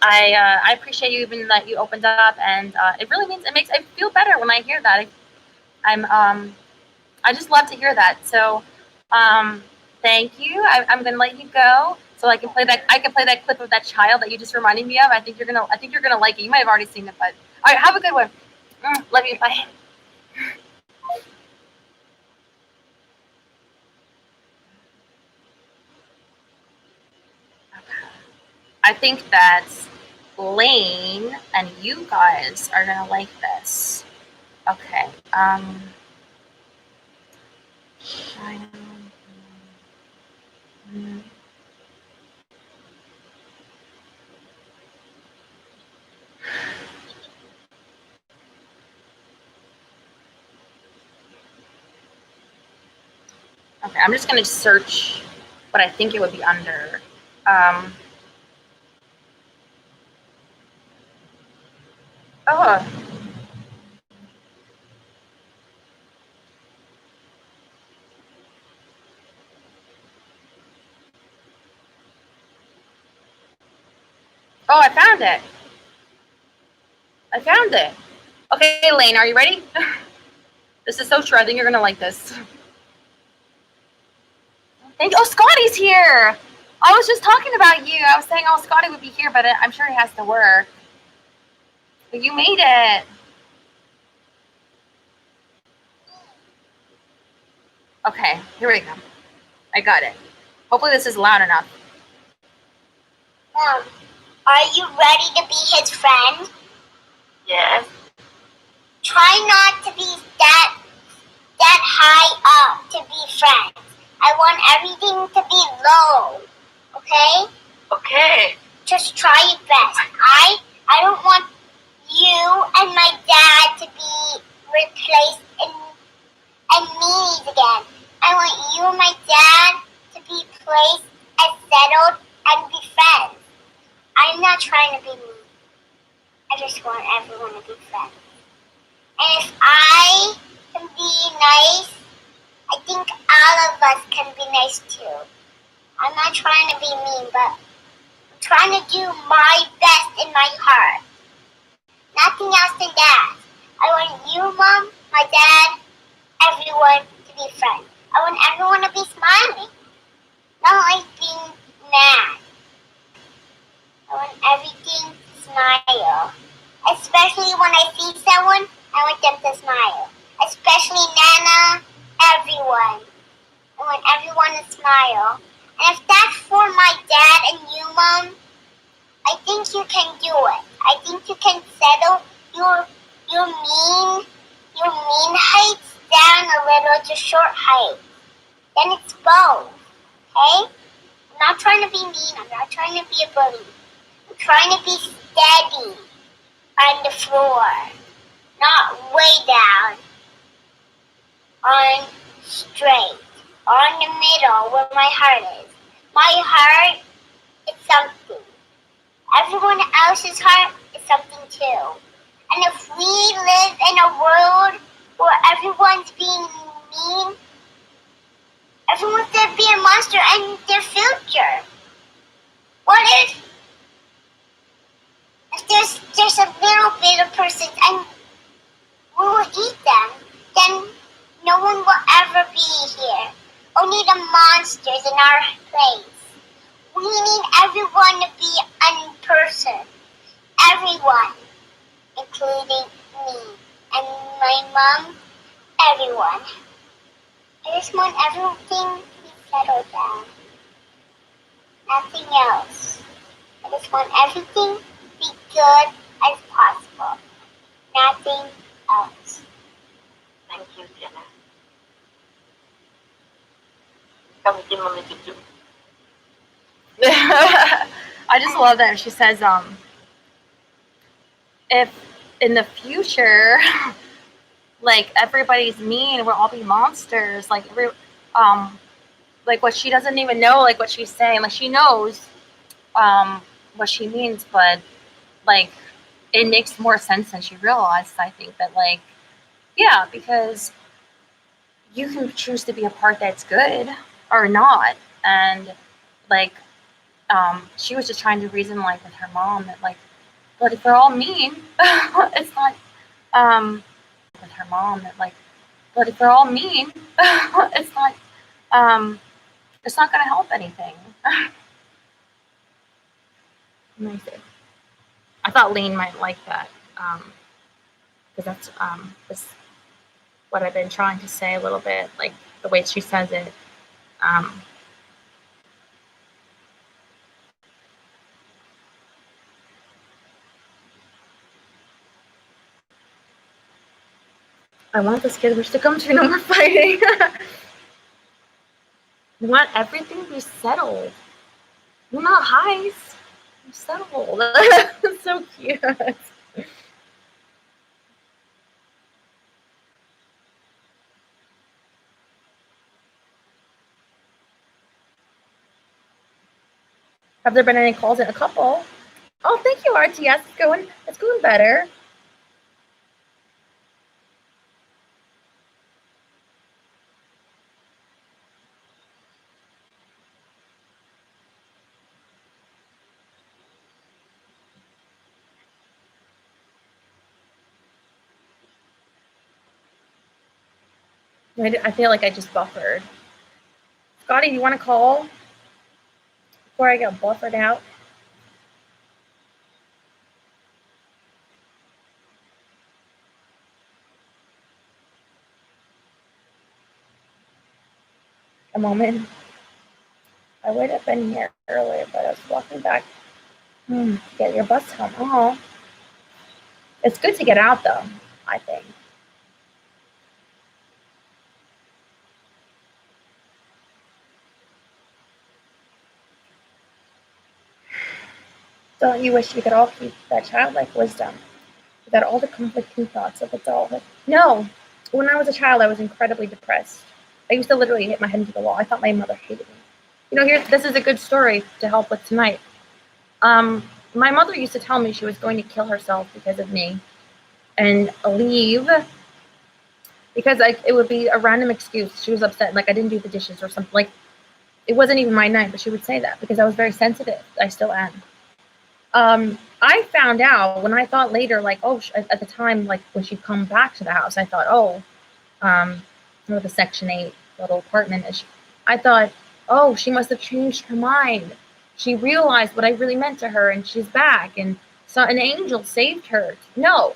I appreciate you even that you opened up, and it really makes I feel better when I hear that. I just love to hear that. So thank you. I'm gonna let you go so I can play that. I can play that clip of that child that you just reminded me of. I think you're gonna like it. You might have already seen it, but all right. Have a good one. Love you. Bye. I think that Lane and you guys are gonna like this. Okay. Okay, I'm just gonna search what I think it would be under. Oh. Oh, I found it. I found it. Okay, Lane, are you ready? This is so true. I think you're gonna like this. Oh, Scotty's here. I was just talking about you. I was saying, oh, Scotty would be here, but I'm sure he has to work. But you made it. Okay, here we go. I got it. Hopefully this is loud enough. Are you ready to be his friend? Yes. Try not to be that high up to be friends. I want everything to be low. Okay? Okay. Just try your best. I don't want you and my dad to be replaced and meanies again. I want you and my dad to be placed and settled and be friends. I'm not trying to be mean. I just want everyone to be friends. And if I can be nice, I think all of us can be nice too. I'm not trying to be mean, but I'm trying to do my best in my heart. Nothing else than that. I want you, Mom, my dad, everyone to be friends. I want everyone to be smiling, not like being mad. I want everything to smile. Especially when I see someone, I want them to smile. Especially Nana, everyone. I want everyone to smile. And if that's for my dad and you, Mom, I think you can do it. I think you can settle your mean heights down a little to short heights. Then it's both. Okay? I'm not trying to be mean. I'm not trying to be a bully. I'm trying to be steady on the floor, not way down, on straight, on the middle where my heart is. My heart is something. Everyone else's heart is something too. And if we live in a world where everyone's being mean, everyone's gonna be a monster in their future. What if there's a little bit of persons and we will eat them, then no one will ever be here. Only the monsters in our place. We need everyone to be a person. Everyone, including me and my mom, everyone. I just want everything to be settled down. Nothing else. I just want everything to be good as possible. Nothing else. Thank you, Jenna. Kami din Mami Juju. I just love that she says, if in the future, like everybody's mean, we'll all be monsters. Like like what she doesn't even know, like what she's saying. Like she knows, what she means, but like it makes more sense than she realized. I think that like, yeah, because you can choose to be a part that's good or not, and like. She was just trying to reason like with her mom that like, but if they're all mean, it's not with her mom that like, but if they're all mean, it's not gonna help anything. Let me see. I thought Lane might like that because that's what I've been trying to say a little bit, like the way she says it. I want the skid to come to no more fighting. I want everything to be settled. We're not highs. We're settled. It's so cute. Have there been any calls in a couple? Oh, thank you, RTS. It's going better. I feel like I just buffered. Scotty, do you want to call before I get buffered out? A moment. I would have been here earlier, but I was walking back. Get your bus home. Oh, it's good to get out, though, I think. Don't you wish you could all keep that childlike wisdom without all the conflicting thoughts of adulthood? No. When I was a child, I was incredibly depressed. I used to literally hit my head into the wall. I thought my mother hated me. This is a good story to help with tonight. My mother used to tell me she was going to kill herself because of me and leave because it would be a random excuse. She was upset, like I didn't do the dishes or something. Like it wasn't even my night, but she would say that because I was very sensitive. I still am. I found out when I thought later, like, oh, at the time, like when she'd come back to the house, I thought, oh, with the Section 8 little apartment, I thought, oh, she must have changed her mind. She realized what I really meant to her, and she's back, and so an angel saved her. No,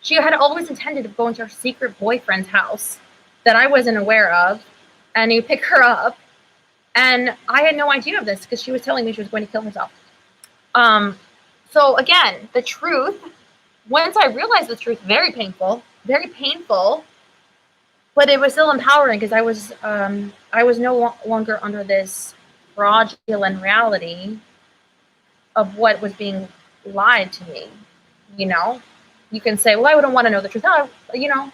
she had always intended of going to her secret boyfriend's house that I wasn't aware of, and he'd pick her up, and I had no idea of this because she was telling me she was going to kill herself. So again, the truth, once I realized the truth, very painful, but it was still empowering because I was no longer under this fraudulent reality of what was being lied to me. You know, you can say, well, I wouldn't want to know the truth. No, you know,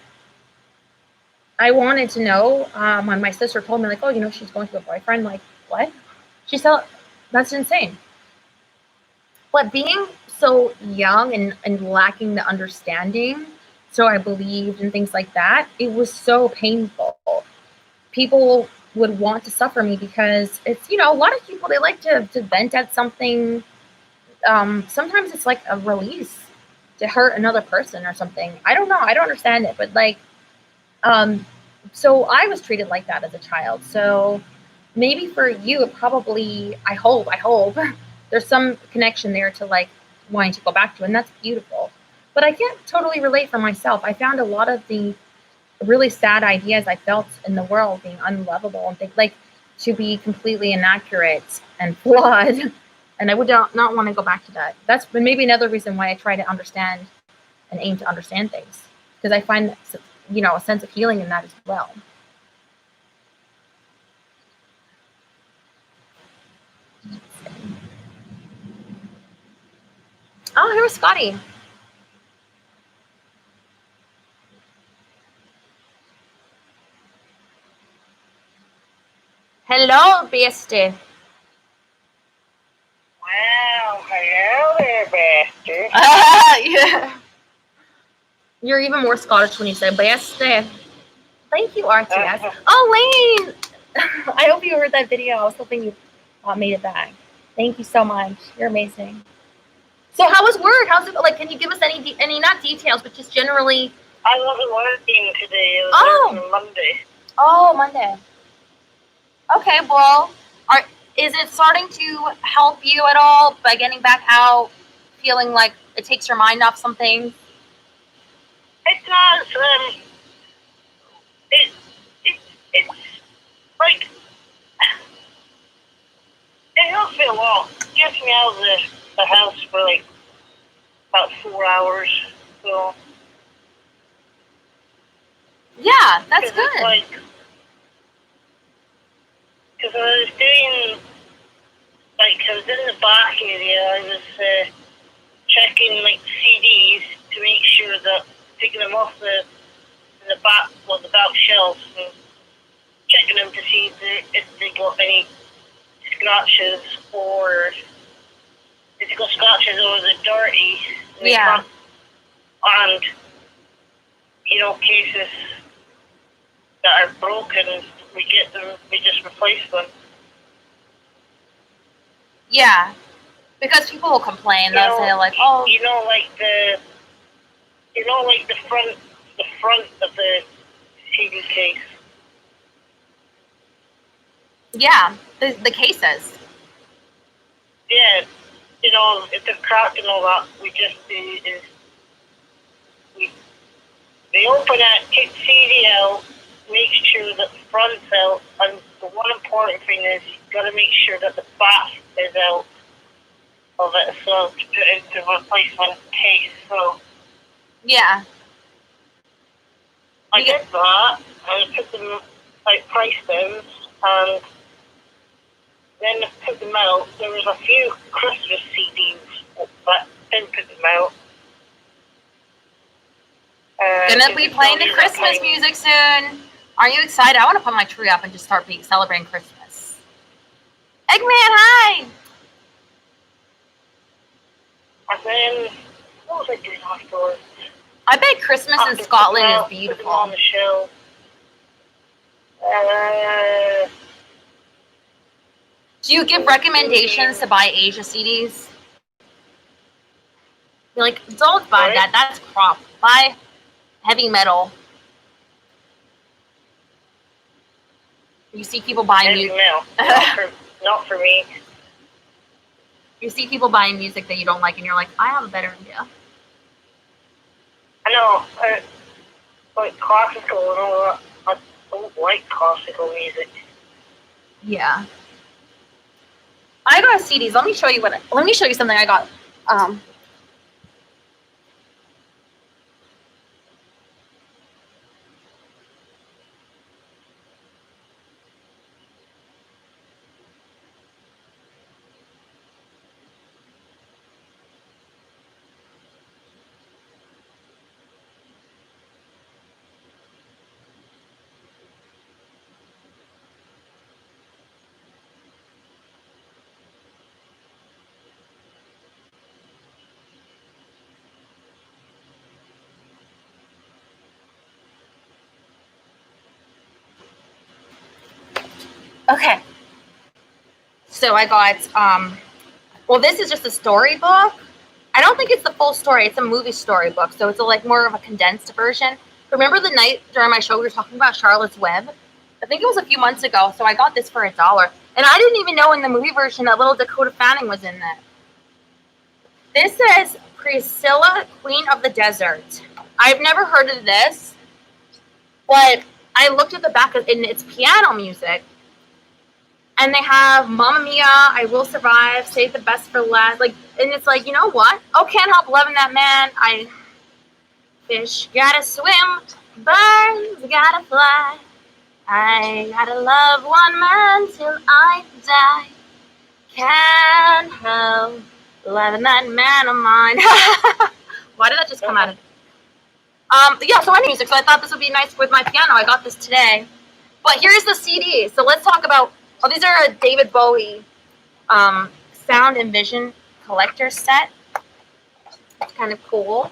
I wanted to know. When my sister told me, like, oh, you know, she's going to a boyfriend, like, what? She said, that's insane. But being so young and lacking the understanding, so I believed and things like that, it was so painful. People would want to suffer me because it's, you know, a lot of people, they like to vent at something. Sometimes it's like a release to hurt another person or something. I don't know. I don't understand it. But like, so I was treated like that as a child. So maybe for you, it probably, I hope there's some connection there to like wanting to go back to, and that's beautiful. But I can't totally relate for myself. I found a lot of the really sad ideas I felt in the world being unlovable and things like to be completely inaccurate and flawed. And I would not want to go back to that. That's maybe another reason why I try to understand and aim to understand things, because I find, you know, a sense of healing in that as well. Oh, here's Scotty. Hello, bestie. Wow, hello there, Bester. Yeah. You're even more Scottish when you say bestie. Thank you, RTS. Oh, Lane! I hope you heard that video. I was hoping you made it back. Thank you so much. You're amazing. So how was work? How's it, like, can you give us any not details, but just generally? I wasn't working today. It was working on Monday. Oh, Monday. Okay, well, is it starting to help you at all by getting back out, feeling like it takes your mind off something? It does. It's like it helps me a lot. It gets me out of the house for like about 4 hours. So yeah, that's good. Because I was doing, like, I was in the back area. I was checking like CDs to make sure that taking them off the back shelves and checking them to see if they got any scratches or if they got scratches or they're dirty. Yeah. And you know, cases that are broken, we just replace them. Yeah, because people will complain. They'll say like, "Oh, you know, like the front of the CD case." Yeah, the cases. Yeah, you know, if they're cracked and all that, we just do is we open it, take the CD out, make sure that the front's out, and the one important thing is you've got to make sure that the back is out of it as well to put into the replacement case. So yeah, I did that. I put them, like, priced them, and then I put them out. There was a few Christmas CDs that didn't put them out. Gonna be playing the Christmas music soon. Are you excited? I want to put my tree up and just start celebrating Christmas. Eggman, hi! And then, what was I doing afterwards? I bet Christmas in Scotland is beautiful. On the shelf. Do you give recommendations to buy Asia CDs? You're like, don't buy What? that. That's crap. Buy heavy metal. You see people buying Heavy music. metal. Not for me. You see people buying music that you don't like, and you're like, I have a better idea. I know, like classical and all that. I don't like classical music. Yeah. I got CDs. Let me show you something I got. Okay. So I got well, this is just a storybook. I don't think it's the full story. It's a movie storybook, so it's like more of a condensed version. Remember the night during my show we were talking about Charlotte's Web? I think it was a few months ago. So I got this for $1, and I didn't even know in the movie version that little Dakota Fanning was in that. This says Priscilla, Queen of the Desert. I've never heard of this, but I looked at the back and it's piano music. And they have Mamma Mia, I Will Survive, Save the Best for Last. Like, and it's like, you know what? Oh, can't help loving that man. Fish gotta swim, birds gotta fly. I gotta love one man till I die. Can't help loving that man of mine. Why did that just come out of? Yeah, so I music, so I thought this would be nice with my piano. I got this today. But here's the CD. So let's talk about, these are a David Bowie Sound and Vision collector set. It's kind of cool.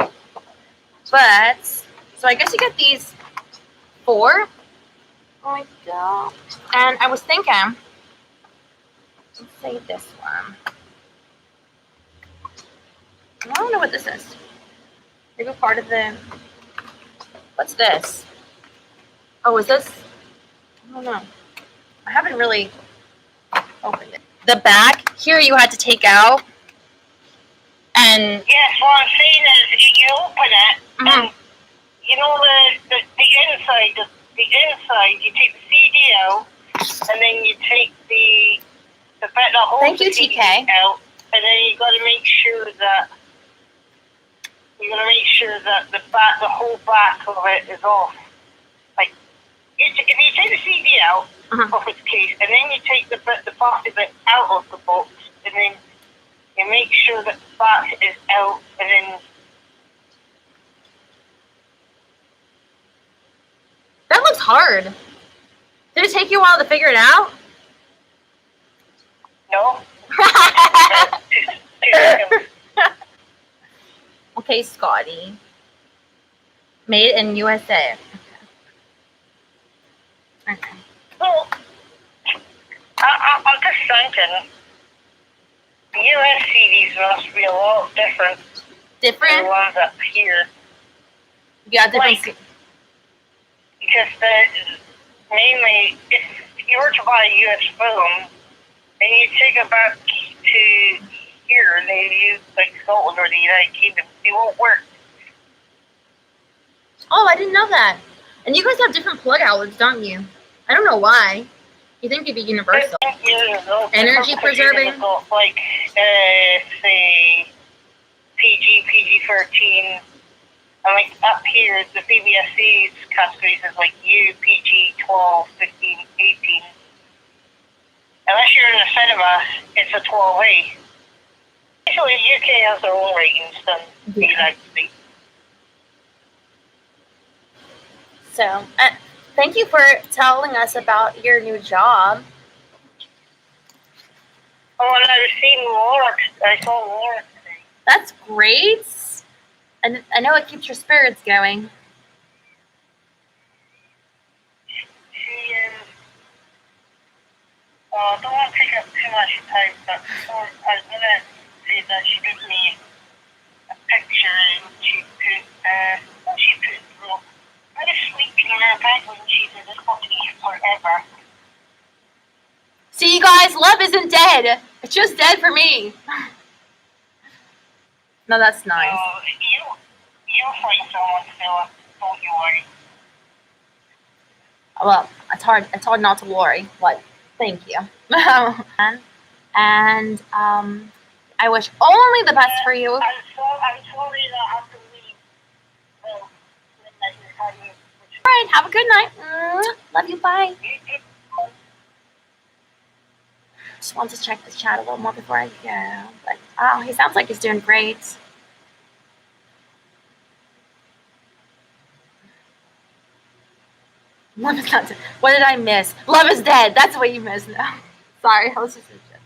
But, so I guess you get these 4. Oh my god. And I was thinking, let's say this one. I don't know what this is. Maybe part of the, what's this? Oh, is this? I don't know. I haven't really opened it. The back, here you had to take out. And yes, what I'm saying is you open it, and you know the inside, you take the CD out, and then you take the bit that holds the CD out, and then you got to make sure that the whole back of it is off. Like, if you take the CD out of its case, and then you take the plastic bit out of the box, and then you make sure that the back is out, and then. That looks hard. Did it take you a while to figure it out? No. Okay, Scotty. Made in USA. Okay. Well, I'm just thinking, US CDs must be a lot different. Different? Than the ones up here. Yeah, different. Like, because mainly, if you were to buy a US film, and you take it back to here, maybe like Scotland or the United Kingdom, it won't work. Oh, I didn't know that. And you guys have different plug outlets, don't you? I don't know why. You think it'd be universal? Energy preserving? Like, say, PG-13. And like up here, the BBFC's categories is like U, PG, 12, 15, 18. Unless you're in the cinema, it's a 12A. Actually, the UK has their own ratings than the United States. So, thank you for telling us about your new job. Oh, and I've seen Laura. I saw Laura today. That's great. And I know it keeps your spirits going. She I don't want to take up too much time, but before I was going to say that she gave me a picture dead. It's just dead for me. No, that's nice. You'll find someone, Philip. Don't you worry. Well, it's hard not to worry, but thank you. And I wish only the best for you. I'm sorry that I have to leave. Well, midnight is having. All right, have a good night. Love you, bye. Just want to check the chat a little more before I go. But oh, he sounds like he's doing great. Love is not dead. What did I miss? Love is dead. That's what you missed now. Sorry, I was just in shit.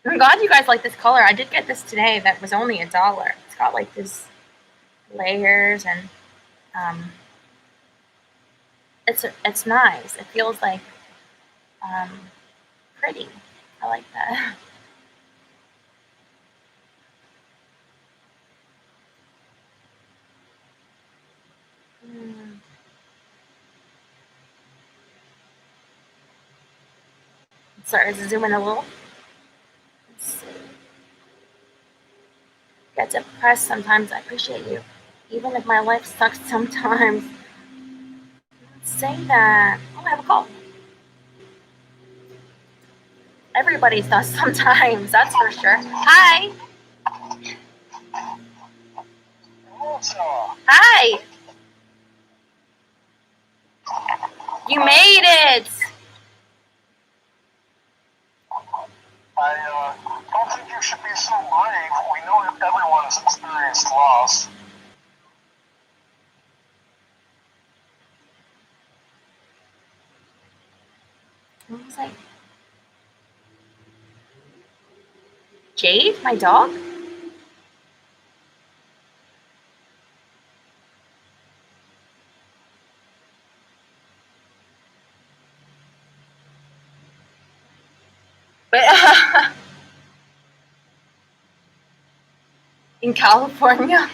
I'm glad you guys like this color. I did get this today that was only $1. It's got like this layers and it's nice. It feels like pretty. I like that. Sorry, to zoom in a little. Let's see. Get depressed sometimes. I appreciate you. Even if my life sucks sometimes. Say that. Oh, I have a call. Everybody does sometimes, that's for sure. Hi. Hi. You made it. I don't think you should be so brave. We know that everyone's experienced loss. What was I? Jade, my dog? But in California.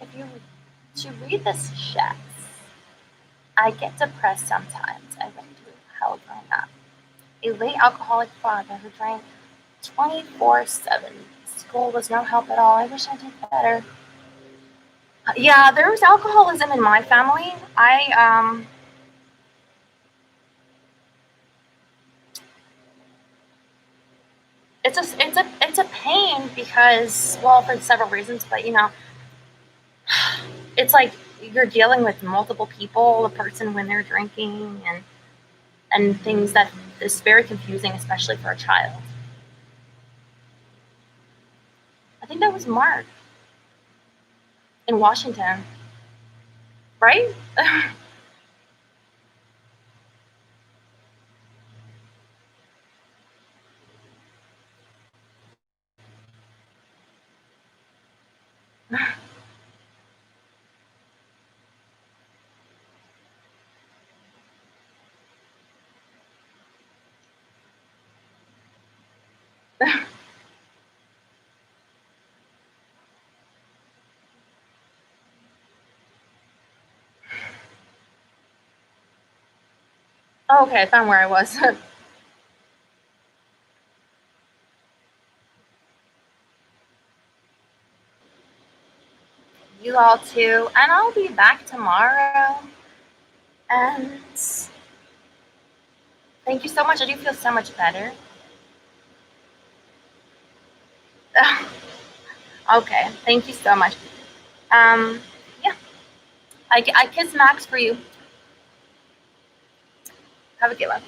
If you to read this chefs, I get depressed sometimes. I went through hell growing up. A late alcoholic father who drank 24/7. School was no help at all. I wish I did better. Yeah, there was alcoholism in my family. It's a pain because, well, for several reasons, but it's like you're dealing with multiple people, a person when they're drinking and things that is very confusing, especially for a child. I think that was Mark in Washington, right? Oh, okay, I found where I was. You all too, and I'll be back tomorrow. And thank you so much. I do feel so much better. Okay, thank you so much. Yeah, I kiss Max for you. Have a good one.